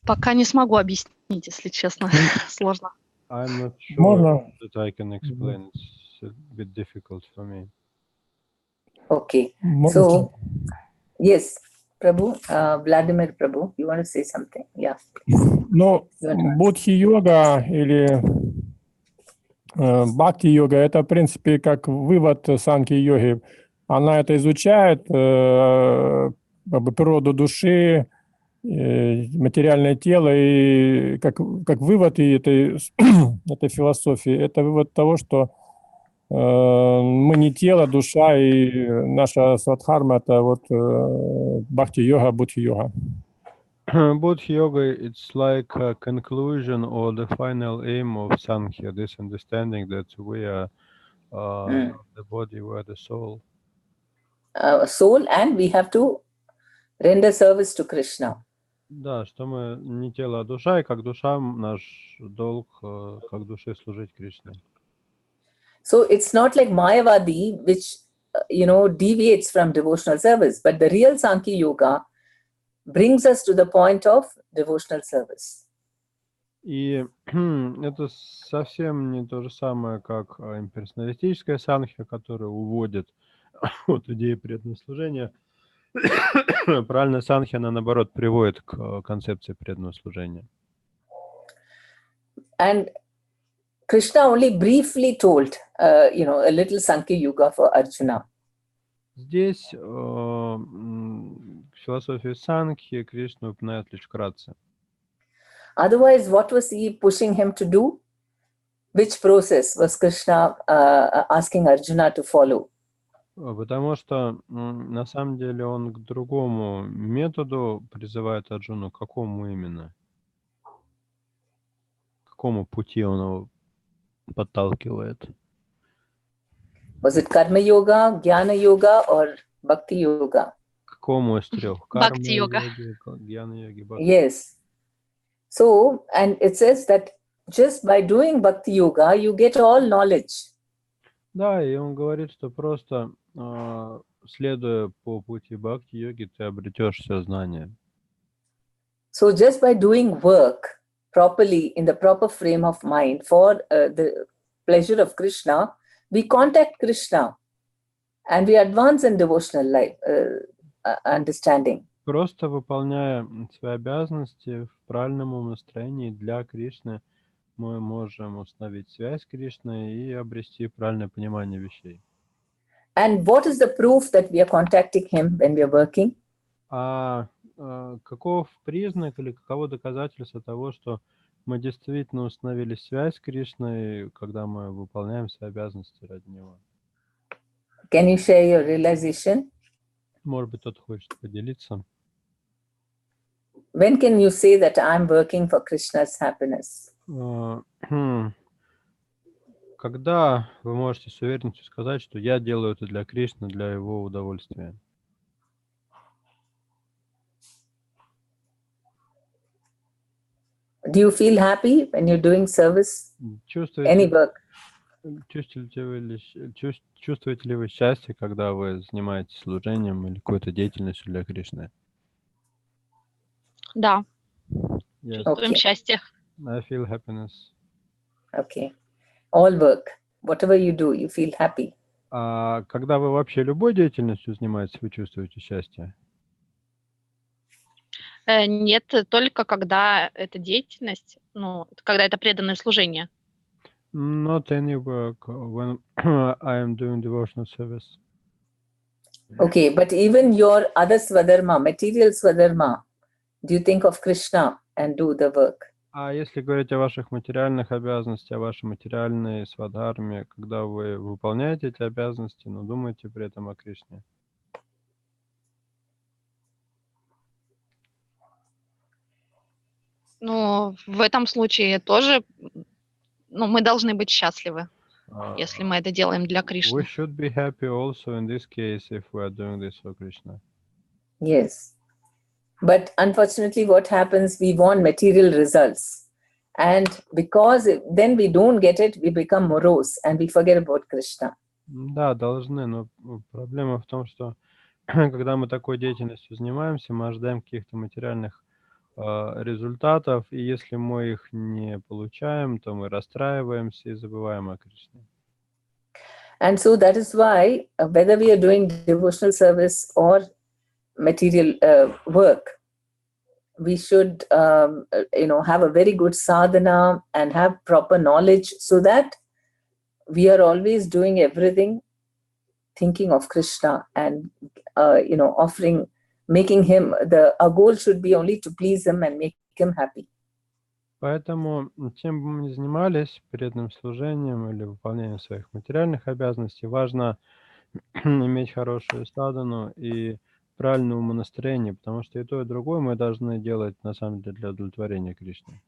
Пока не смогу объяснить, если честно, сложно. I'm not sure Можно? that I can explain. It's a bit difficult for me. Okay, Можно so, yes, Prabhu, Vladimir Prabhu, you want to say something? Yeah. Ну, будхи-йога или бхакти-йога — это, в принципе, как вывод санки-йоги. Она это изучает, как бы природу души, материальное тело, и как вывод этой философии, это вывод того, что мы не тело, душа, и наша свадхарма — это вот бхакти-йога, будхи-йога. Bodhi-yoga, it's like a conclusion or the final aim of Sankhya, this understanding that we are not the body, we are the soul. Soul, and we have to render service to Krishna. Да, что мы не тело, а душа, и как душа наш долг, как души служить Кришне. So it's not like Mayavadi, which, deviates from devotional service, but the real Sankhya Yoga brings us to the point of devotional service. И это совсем не то же самое, как имперсоналистическая санхья, которая уводит от идеи преданного служения. Правильная санхья, она, наоборот, приводит к концепции преданного служения. And Krishna only briefly told, a little Sankhya Yoga for Arjuna. Здесь философию санхьи Кришна упоминает лишь вкратце. Otherwise, what was he pushing him to do? Which process was Krishna asking Arjuna to follow? Потому что на самом деле он к другому методу призывает Арджуну. К какому именно? К какому пути он его подталкивает? Was it Karma Yoga, Jnana Yoga, or Bhakti Yoga? К какому из трех? Бхакти-йога. Гьяна-йоги, бхакти. Yes. So, and it says that just by doing Bhakti Yoga, you get all knowledge. Да, и он говорит, что просто следуя по пути бхакти-йоги, ты обретешь все знания. So just by doing work properly in the proper frame of mind for the pleasure of Krishna, we contact Krishna and we advance in devotional life, understanding. Просто выполняя свои обязанности в правильном умонастроении для Кришны, мы можем установить связь с Кришной и обрести правильное понимание вещей. And what is the proof that we are contacting him when we are working? Каков признак или каково доказательство того, что мы действительно установили связь с Кришной, когда мы выполняем свои обязанности ради Него? Can you share your realization? Может быть, кто-то хочет поделиться. When can you say that I'm working for Krishna's happiness? Когда вы можете с уверенностью сказать, что я делаю это для Кришны, для его удовольствия? Do you feel happy when you're doing service? Any work? Чувствуете ли вы счастье, когда вы занимаетесь служением или какой-то деятельностью для Кришны? Да, Yes, чувствуем счастье. I feel happiness. Okay. All work, whatever you do, you feel happy. А когда вы вообще любой деятельностью занимаетесь, вы чувствуете счастье? Нет, только когда эта деятельность, ну, когда это преданное служение. Not any work when I am doing devotional service. Okay, but even your other swadharma, material swadharma, do you think of Krishna and do the work? А если говорить о ваших материальных обязанностях, о вашей материальной свадхарме, когда вы выполняете эти обязанности, но думаете при этом о Кришне? Ну, в этом случае тоже, ну, мы должны быть счастливы, если мы это делаем для We Кришны. should be happy also in this case if we are doing this for Krishna. Yes. But unfortunately, what happens, we want material results. And because then we don't get it, we become morose and we forget about Krishna. Да, должны, но проблема в том, что когда мы такой деятельностью занимаемся, мы ожидаем каких-то материальных результатов, и если мы их не получаем, то мы расстраиваемся и забываем о Кришне. And so that is why whether we are doing devotional service or material work, we should have a very good sadhana and have proper knowledge so that we are always doing everything thinking of Krishna and offering, making him, our goal should be only to please him and make him happy. Поэтому, чем бы мы ни занимались, преданным служением или выполнением своих материальных обязанностей, важно иметь хорошую садхану и правильное умонастроение, потому что и то, и другое мы должны делать, на самом деле, для удовлетворения Кришны.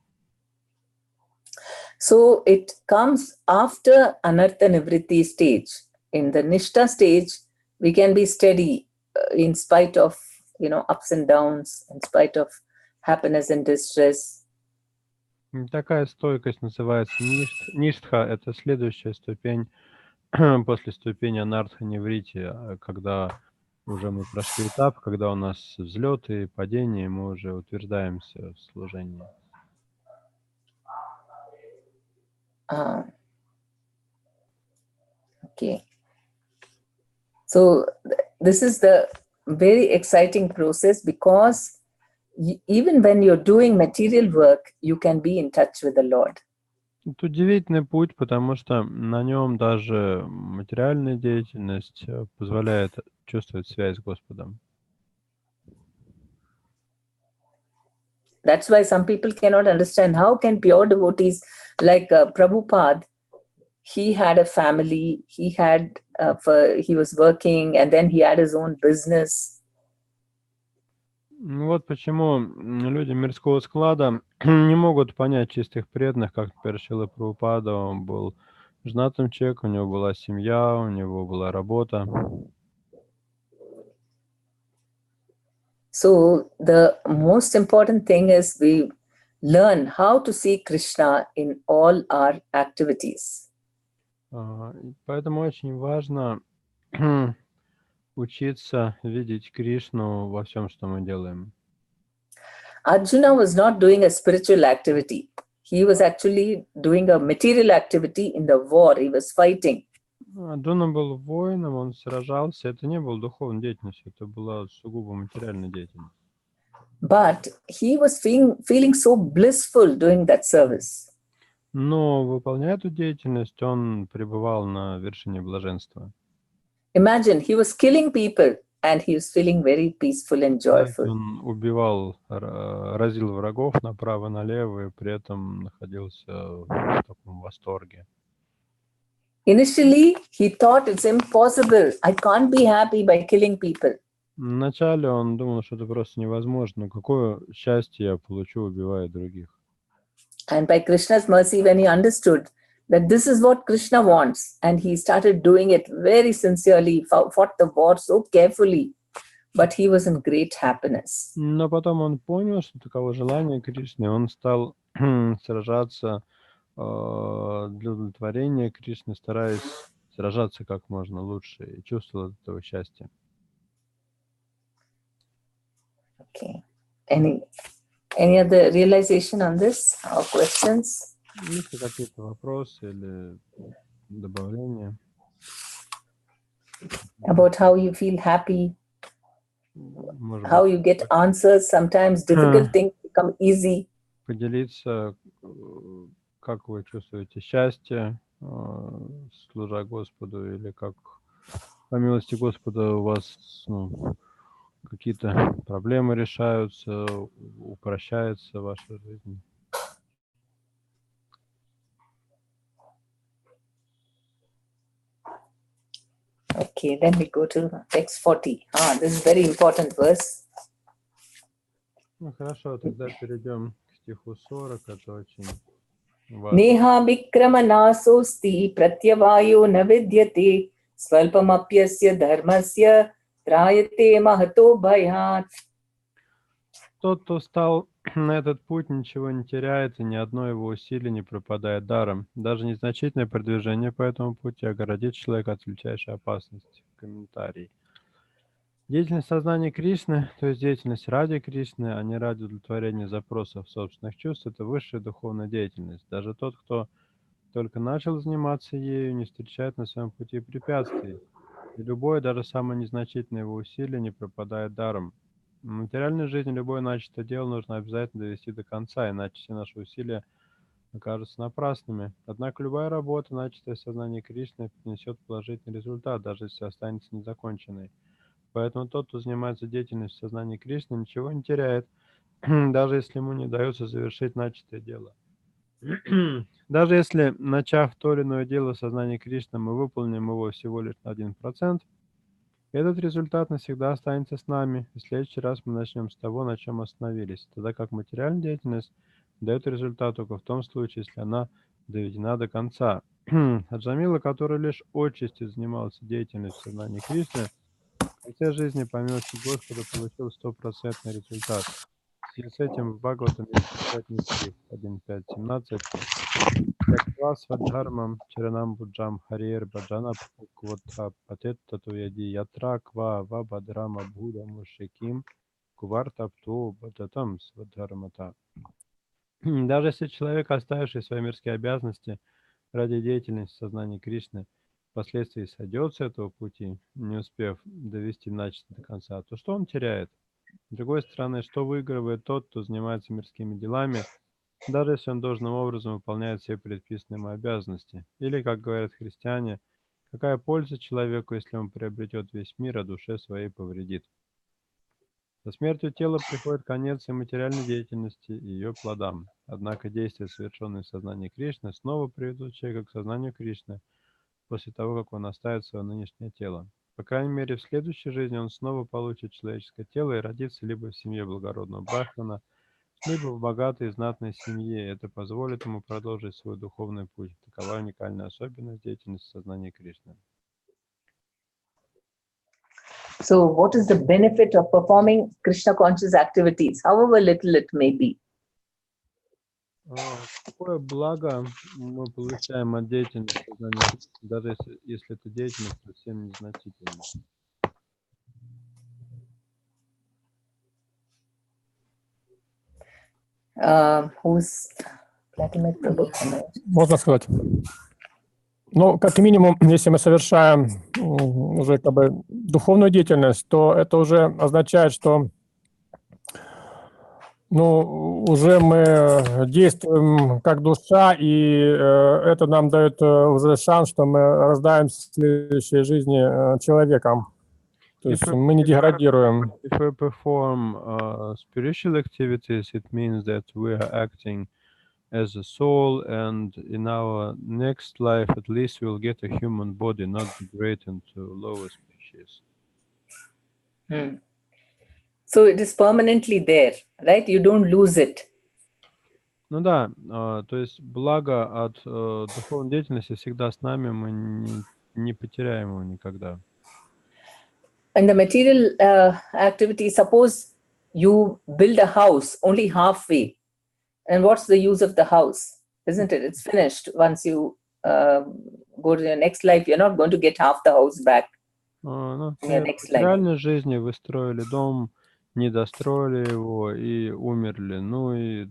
So it comes after Anartha Nivritti stage. In the Nishta stage, we can be steady in spite of, ups and downs, in spite of happiness and distress. Такая стойкость называется ништха. Это следующая ступень после ступени анартха неврити, когда уже мы прошли этап, когда у нас взлеты и падения, мы уже утверждаемся в служении. Okay. So this is the very exciting process because even when you're doing material work, you can be in touch with the Lord. Это удивительный путь, потому что на нем даже материальная деятельность позволяет чувствовать связь с Господом. That's why some people cannot understand how can pure devotees like Prabhupada, he had a family, he was working, and then he had his own business. Вот почему люди мирского склада не могут понять чистых преданных, как, например, Шрила Прабхупада. Он был женатым человеком, у него была семья, у него была работа. So the most important thing is we learn how to see Krishna in all our activities. Поэтому очень важно учиться видеть Кришну во всем, что мы делаем. Arjuna was not doing a spiritual activity. He was actually doing a material activity in the war. He was fighting. Арджуна был воином, он сражался. Это не было духовной деятельностью, это была сугубо материальная деятельность. But he was feeling so blissful doing that service. Но, выполняя эту деятельность, он пребывал на вершине блаженства. Imagine, he was killing people and he was feeling very peaceful and joyful. Он убивал, разил врагов направо-налево и при этом находился в таком восторге. Initially, he thought it's impossible. I can't be happy by killing people. Вначале он думал, что это просто невозможно. Какое счастье я получу, убивая других. And by Krishna's mercy, when he understood that this is what Krishna wants, and he started doing it very sincerely, fought the war so carefully, but he was in great happiness. Но потом он понял, что таково желание Кришны, он стал сражаться для удовлетворения Кришны, стараясь сражаться как можно лучше и чувствовать от этого счастье. Okay. Any other realization on this or questions? Есть ли какие-то вопросы или добавления? About how you feel happy, Может how быть, you get answers. Sometimes difficult things become easy. поделиться, как вы чувствуете счастье, служа Господу, или как по милости Господа у вас какие-то проблемы решаются, упрощается ваша жизнь. Okay, then we go to text 40. This is very important verse. Ну хорошо, тогда перейдем к стиху 40, это очень важно. Neha vikramanasosti pratyavayo na vidyate swalpamapyasya dharmasya trayate mahato bhayat. Тот, кто встал на этот путь, ничего не теряет, и ни одно его усилие не пропадает даром. Даже незначительное продвижение по этому пути огородит человека от величайшей опасности. Комментарий. Деятельность сознания Кришны, то есть деятельность ради Кришны, а не ради удовлетворения запросов собственных чувств, это высшая духовная деятельность. Даже тот, кто только начал заниматься ею, не встречает на своем пути препятствий. И любое, даже самое незначительное его усилие не пропадает даром. В материальной жизни любое начатое дело нужно обязательно довести до конца, иначе все наши усилия окажутся напрасными. Однако любая работа, начатая в сознании Кришны, принесет положительный результат, даже если останется незаконченной. Поэтому тот, кто занимается деятельностью в сознании Кришны, ничего не теряет, даже если ему не удается завершить начатое дело. Даже если, начав то или иное дело в сознании Кришны, мы выполним его всего лишь на 1%, этот результат навсегда останется с нами, и в следующий раз мы начнем с того, на чем остановились, тогда как материальная деятельность дает результат только в том случае, если она доведена до конца. Аджамила, который лишь отчасти занимался деятельностью в сознании Кришны, в конце жизни, по милости Господа, получил 100% результат. В связи с этим в Бхагаватам есть стих 1.5.17. Яква свадхармам чаранам буджам харьер баджана пукватха патеттату яди ятра ква вабадрама буда мушиким кувартапту бадатам свадхармата. Даже если человек, оставивший свои мирские обязанности ради деятельности сознания Кришны, впоследствии сойдет с этого пути, не успев довести начатое до конца, то что он теряет? С другой стороны, что выигрывает тот, кто занимается мирскими делами, даже если он должным образом выполняет все предписанные ему обязанности? Или, как говорят христиане, какая польза человеку, если он приобретет весь мир, а душе своей повредит? Со смертью тела приходит конец и материальной деятельности, и ее плодам. Однако действия, совершенные в сознании Кришны, снова приведут человека к сознанию Кришны после того, как он оставит свое нынешнее тело. По крайней мере, в следующей жизни он снова получит человеческое тело и родится либо в семье благородного брахмана, либо в богатой и знатной семье. Это позволит ему продолжить свой духовный путь. Такова уникальная особенность деятельности сознания Кришны. So, what is the benefit of performing Krishna conscious activities, however little it may be? Какое благо мы получаем от деятельности сознания Кришны, даже если эта деятельность совсем незначительна? Who's Можно сказать. Ну, как минимум, если мы совершаем уже как бы духовную деятельность, то это уже означает, что уже мы действуем как душа, и это нам дает уже шанс, что мы рождаемся в следующей жизни человеком. То есть мы не деградируем. If we perform spiritual activities, it means that we are acting as a soul, and in our next life, at least we'll get a human body, not degrade into lower species. So it is permanently there, right? You don't lose it. Ну да, то есть благо от духовной деятельности всегда с нами, мы не потеряем его никогда. In the material activity, suppose you build a house only halfway. And what's the use of the house? Isn't it? It's finished. Once you go to your next life, you're not going to get half the house back Ну, in your в next life. реальной жизни вы строили дом, не достроили его и умерли. Ну и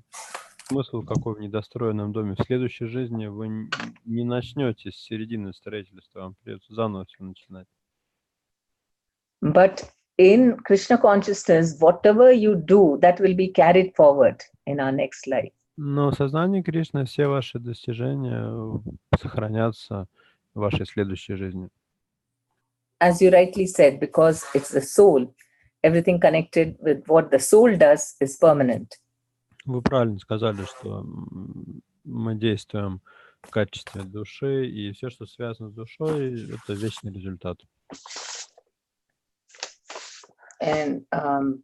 смысл какой в недостроенном доме? В следующей жизни вы не начнете с середины строительства, вам придется заново все начинать. But in Krishna consciousness, whatever you do, that will be carried forward in our next life. Но в сознании Кришны все ваши достижения сохранятся в вашей следующей жизни. As you rightly said, because it's the soul, everything connected with what the soul does is permanent. Вы правильно сказали, что мы действуем в качестве души, и все, что связано с душой, это вечный результат. And what's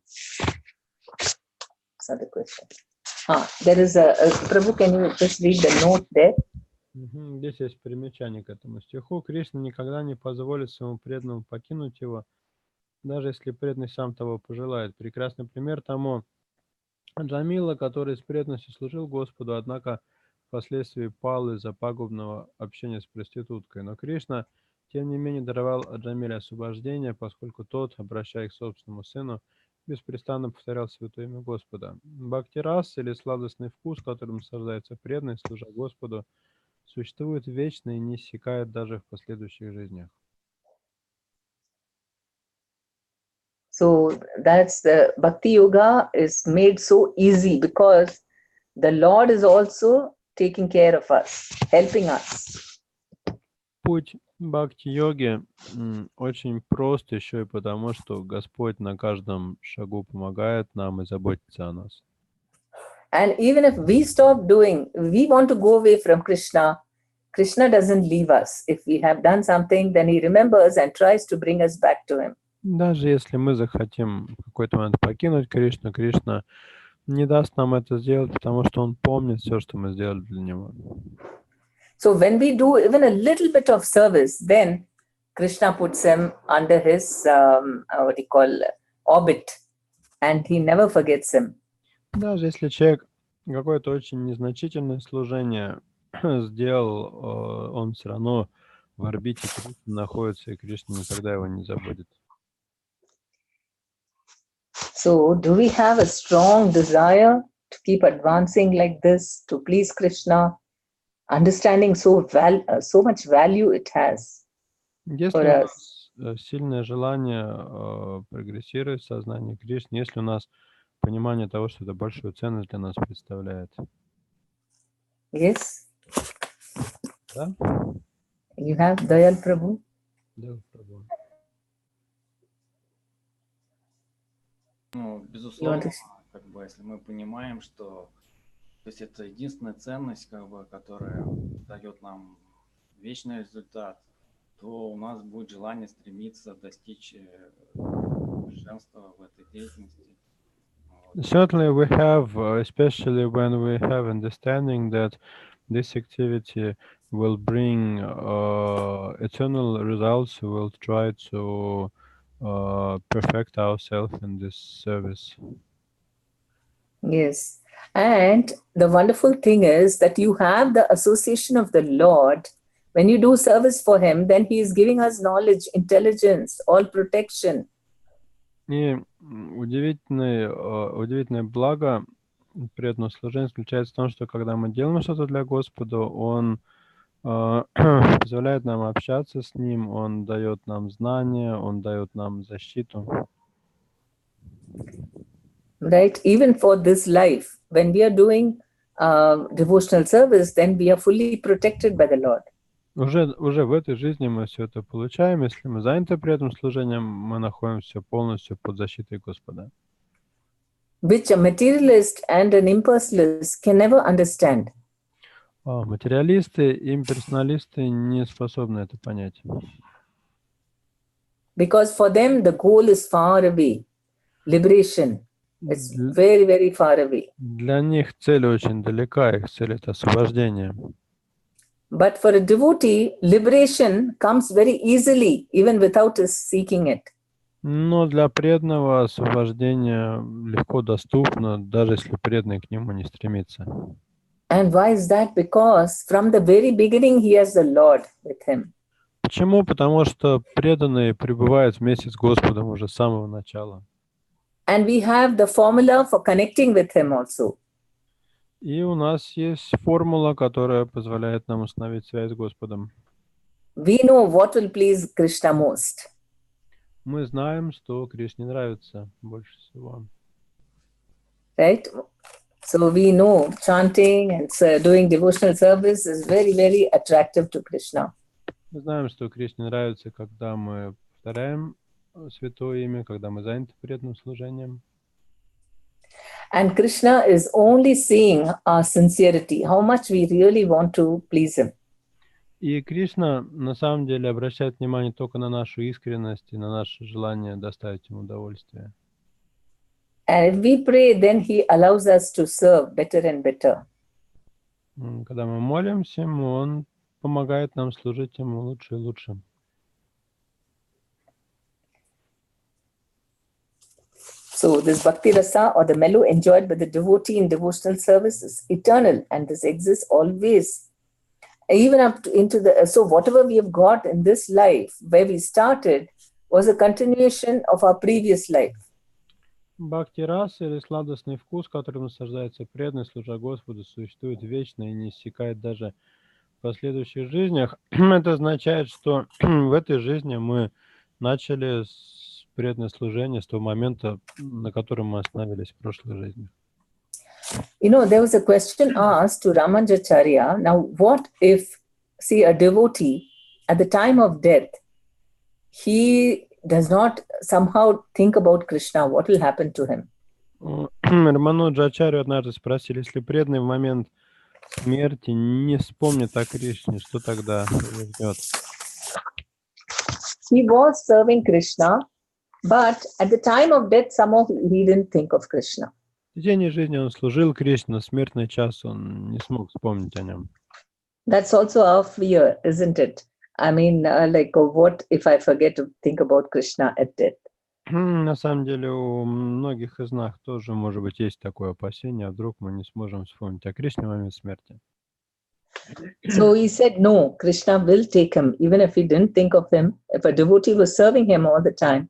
the question? There is a Prabhu, can you just read the note there? Здесь есть примечание к этому стиху. Кришна никогда не позволит своему преданному покинуть его, даже если преданный сам того пожелает. Прекрасный пример тому Джамила, который с преданностью служил Господу, однако впоследствии пал из-за пагубного общения с проституткой. Но Кришна, тем не менее, даровал Джамиле освобождение, поскольку тот, обращаясь к собственному сыну, беспрестанно повторял святое имя Господа. Бхакти-рас, или сладостный вкус, которым наслаждается преданный, служа Господу, существует вечно и не иссякает даже в последующих жизнях. So that's the Bhakti Yoga is made so easy because the Lord is also taking care of us, helping us. Путь бхакти-йоги очень прост еще и потому, что Господь на каждом шагу помогает нам и заботится о нас. And even if we stop doing, we want to go away from Krishna, Krishna doesn't leave us. If we have done something, then he remembers and tries to bring us back to him. Даже если мы захотим в какой-то момент покинуть Кришну, Кришна не даст нам это сделать, потому что он помнит все, что мы сделали для него. So when we do even a little bit of service, then Krishna puts him under his, orbit, and he never forgets him. Даже если человек какое-то очень незначительное служение сделал, он все равно в орбите Кришны находится, и Кришна никогда его не забудет. So do we have a strong desire to keep advancing like this, to please Krishna, understanding so much value it has Если for у us? нас сильное желание прогрессировать в сознании Кришны, если у нас понимание того, что это большую ценность для нас представляет. Yes? Да? You have Dayal Prabhu? Да, Прабhu. Ну, безусловно, как бы, если мы понимаем, что то есть это единственная ценность, как бы, которая дает нам вечный результат, то у нас будет желание стремиться достичь совершенства в этой деятельности. Certainly we have, especially when we have understanding that this activity will bring eternal results, we will try to perfect ourselves in this service. Yes. And the wonderful thing is that you have the association of the Lord. When you do service for him, then he is giving us knowledge, intelligence, all protection. И удивительное благо преданного служения заключается в том, что когда мы делаем что-то для Господа, Он позволяет нам общаться с Ним, Он дает нам знания, Он дает нам защиту. Right? Even for this life, when we are doing devotional service, then we are fully protected by the Lord. Уже в этой жизни мы все это получаем. Если мы заняты преданным служением, мы находимся полностью под защитой Господа. Which a materialist and an impersonalist can never understand. Материалисты и имперсоналисты не способны это понять. Because for them, the goal is far away. Liberation. It's very, very far away. Для них цель очень далека, их цель — это освобождение. But for a devotee, liberation comes very easily, even without his seeking it. Но для преданного освобождение легко доступно, даже если преданный к нему не стремится. And why is that? Because from the very beginning, he has the Lord with him. Почему? Потому что преданный пребывает вместе с Господом уже с самого начала. And we have the formula for connecting with him also. И у нас есть формула, которая позволяет нам установить связь с Господом. We know what will please Krishna most. Мы знаем, что Кришне нравится больше всего. Right? So we know chanting and doing devotional service is very, very attractive to Krishna. Мы знаем, что Кришне нравится, когда мы повторяем святое имя, когда мы заняты преданным служением. And Krishna is only seeing our sincerity, how much we really want to please him. И Кришна на самом деле обращает внимание только на нашу искренность и на наше желание доставить ему удовольствие. And if we pray, then he allows us to serve better and better. Когда мы молимся ему, он помогает нам служить ему лучше и лучше. So this bhakti rasa or the mellow enjoyed by the devotee in devotional service is eternal, and this exists always. Even up to, into the, so whatever we have got in this life, where we started, was a continuation of our previous life. Бхакти раса или сладостный вкус, которым наслаждается преданный, служа Господу, существует вечно и не иссякает даже в последующих жизнях. Это означает, что в этой жизни мы начали с преданное служение с того момента, на котором мы остановились в прошлой жизни. You know, there was a question asked to Ramanujacharya. Now, what if, see, a devotee at the time of death, he does not somehow think about Krishna? What will happen to him? Рамануджачарью однажды спросили, если преданный в момент смерти не вспомнит о Кришне, что тогда его ждет? He was serving Krishna, but at the time of death, somehow he didn't think of Krishna. В течение жизни он служил Кришне, но в смертный час он не смог вспомнить о нем. That's also our fear, isn't it? I mean, what if I forget to think about Krishna at death? На самом деле у многих из нас тоже, может быть, есть такое опасение, а вдруг мы не сможем вспомнить о Кришне в момент смерти. So he said, no, Krishna will take him, even if he didn't think of him. If a devotee was serving him all the time,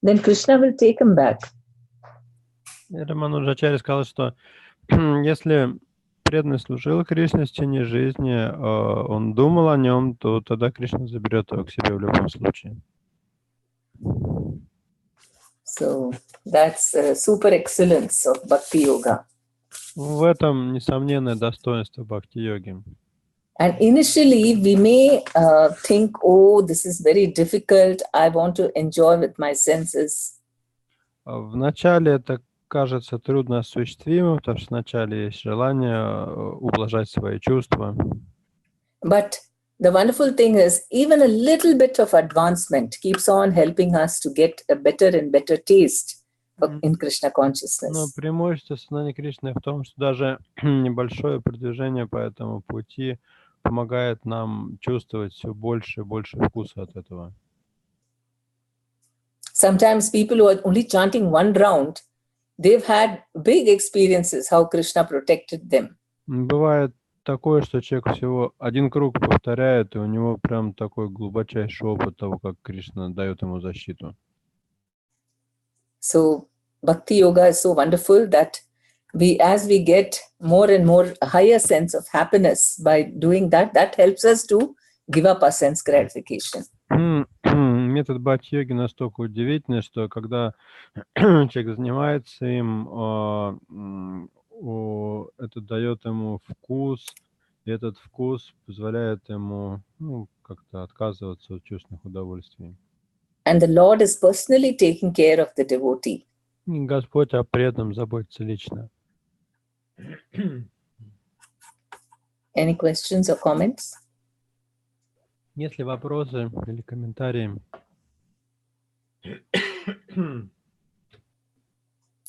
then Krishna will take him back. Рамануджачарья сказал, что если преданный служил Кришне в течение жизни, он думал о нем, то тогда Кришна заберет его к себе в любом случае. So that's super excellence of Bhakti Yoga. В этом несомненное достоинство бхакти-йоги. And initially we may think, oh, this is very difficult. I want to enjoy with my senses. Вначале это кажется трудно осуществимым, потому что вначале есть желание ублажать свои чувства. But the wonderful thing is, even a little bit of advancement keeps on helping us to get a better and better taste in Krishna consciousness. Но преимущество сознания Кришны в том, что даже небольшое продвижение по этому пути помогает нам чувствовать все больше и больше вкуса от этого. Sometimes people who are only chanting one round, they've had big experiences how Krishna protected them. Бывает такое, что человек всего один круг повторяет, и у него прям такой глубочайший опыт того, как Кришна дает ему защиту. So Bhakti Yoga is so wonderful that as we get more and more higher sense of happiness by doing that, that helps us to give up our sense gratification. Метод бхакти-йоги настолько удивительный, что когда человек занимается им, это дает ему вкус, и этот вкус позволяет ему как-то отказываться от чувственных удовольствий. And the Lord is personally taking care of the devotee. Господь о преданном заботится лично. Any questions or comments? Есть ли вопросы или комментарии?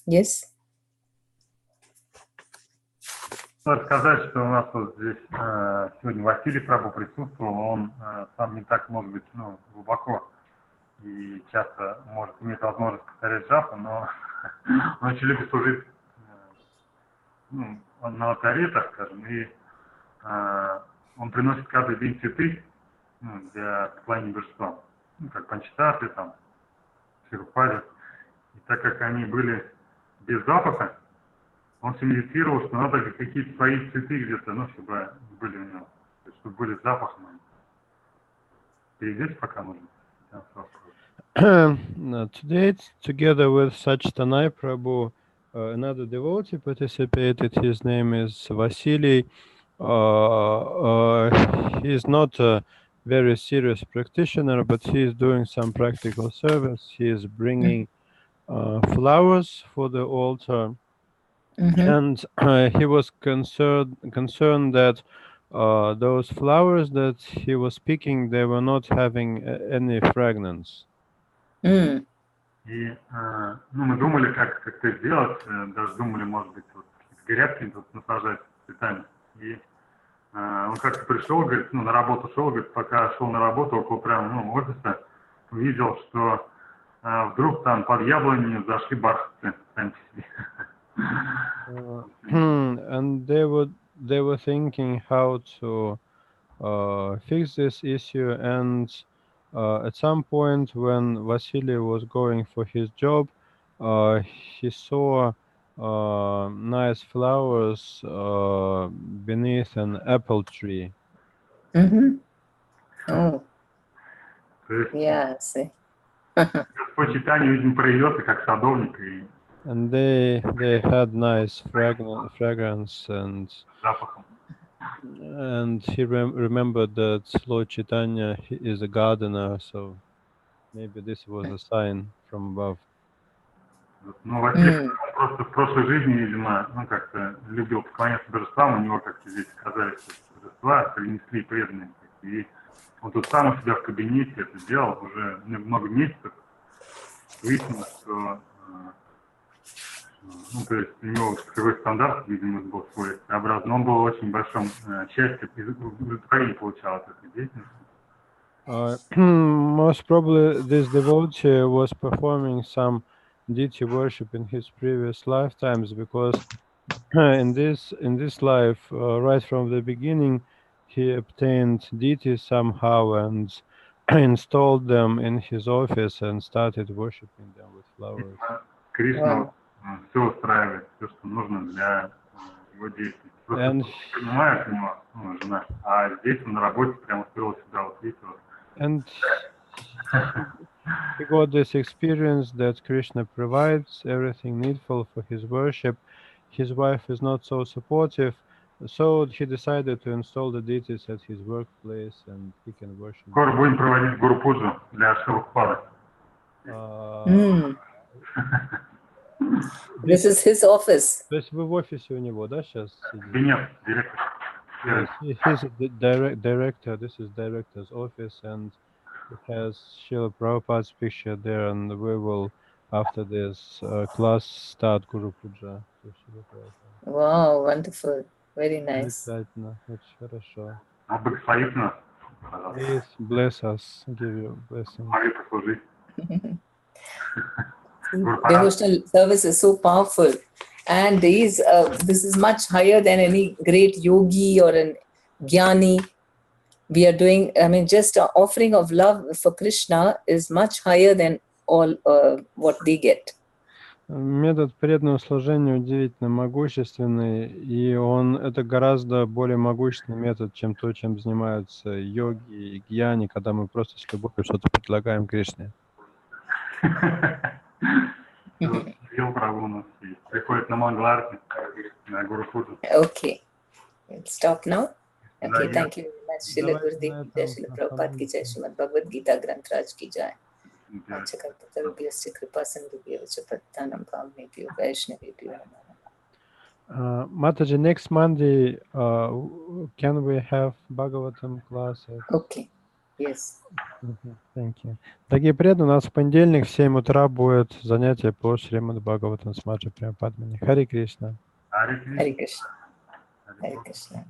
Yes. Надо сказать, что у нас вот здесь сегодня Василий Прабhu присутствовал, он сам не так, может быть, глубоко и часто может иметь возможность повторять джапу, но он очень любит служить он на алтаре, так скажем, и он приносит каждый день цветы для поклонения божествам, как панчататы, там, сирупари. И так как они были без запаха, он все медитировал, что надо какие-то свои цветы где-то, чтобы были у него, то есть, чтобы были с запахом. Перейдите пока нужно. Today, together with Sachtanai Prabhu, another devotee participated. His name is Vasily. He is not a very serious practitioner, but he is doing some practical service. He is bringing flowers for the altar, and he was concerned that those flowers that he was picking, they were not having any fragrance. И мы думали, как это сделать, даже думали, может быть, вот грядки тут насажать цветами. И он как-то пришел, говорит, на работу шел, говорит, пока шел на работу около прямо офиса, увидел, что вдруг там под яблонью зашли бархатцы сами по себе. And they were thinking how to fix this issue, and at some point when Vasily was going for his job, he saw nice flowers beneath an apple tree. Oh, yeah, see. Господь читание, видимо, проявился как садовник и And they had nice fragrance and he remembered that Lord Chaitanya is a gardener, so maybe this was a sign from above. Ну, Василий просто в прошлой жизни, видимо, как-то любил поклоняться божествам, у него как-то здесь оказались божества, принесли преданные. И он тут сам у себя в кабинете это делал уже много месяцев. Выяснилось, что то есть у него какой стандарт, видимо, был свой своеобразный, но он был в очень большом счастье, удовлетворение получал от этой деятельности. Most probably this devotee was performing some deity worship in his previous lifetimes, because in this life, right from the beginning, he obtained deities somehow and installed them in his office and started worshiping them with flowers. Кришна все устраивает, все, что нужно для его действий. Просто не понимает у него жена, а здесь он на работе прямо устроил сюда, вот видите, вот. And he got this experience that Krishna provides everything needful for his worship. His wife is not so supportive, so he decided to install the deities at his workplace and he can worship. Скоро будем проводить гуру-пуджу для Шилупада. This is his office. То есть вы в офисе у него, да, сейчас? Нет, директор. Yes, he's the director. This is director's office, and it has Srila Prabhupada's picture there, and we will, after this class, start Guru Puja. Wow, wonderful. Very nice. Замечательно, очень хорошо. Благословительно. Please bless us, give you blessing. Могли послужить. Devotional service is so powerful, and this is much higher than any great yogi or an jnani. We are doing, just an offering of love for Krishna is much higher than all what they get. Метод преданного служения удивительно могущественный, и это гораздо более могущественный метод, чем то, чем занимаются йоги и гьяни, когда мы просто с любовью что-то предлагаем Кришне. Okay, let's stop now. Okay, thank you very much. Srila Gurudev ki jai, Srila Prabhupada ki jai, Srimad Bhagavad Gita Granth Raj ki jai. Mataji, next Monday, can we have Bhagavatam classes? Okay, yes. Thank you. Дорогие преданные, у нас в понедельник в 7 утра будет занятие по Шримад Бхагаватам с Маджи Према Падмини. Хари Кришна. Хари Кришна. Хари Кришна.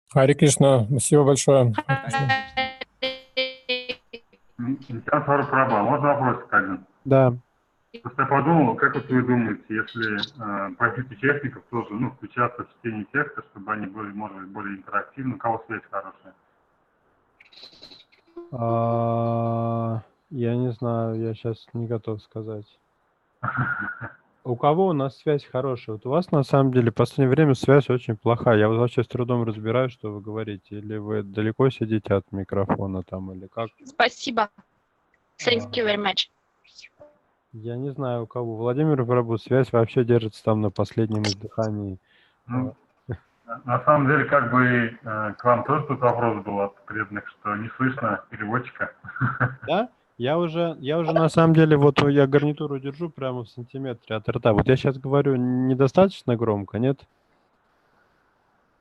Хари Кришна. Спасибо большое. Индиан Фару Праба, можно вопрос один? Да. Просто я подумал, как вот вы думаете, если просить участников тоже, ну, включаться в чтение текста, чтобы они были, может быть, более интерактивны, у кого связь хорошая? Я не знаю, я сейчас не готов сказать. У кого у нас связь хорошая? Вот у вас на самом деле в последнее время связь очень плохая. Я вот вообще с трудом разбираю, что вы говорите. Или вы далеко сидите от микрофона там, или как? Спасибо. Thank you very much. Я не знаю, у кого. Владимир Прабу, связь вообще держится там на последнем издыхании. Ну, на самом деле, как бы к вам тоже тут вопрос был от преданных, что не слышно переводчика. Да? Я уже на самом деле, вот я гарнитуру держу прямо в сантиметре от рта. Вот я сейчас говорю недостаточно громко, нет?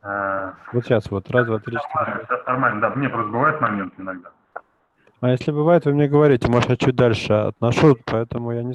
Вот сейчас вот, раз, два, три, четыре. Сейчас нормально, да, мне просто бывает момент иногда. А если бывает, вы мне говорите, может, я чуть дальше отношу, поэтому я не знаю.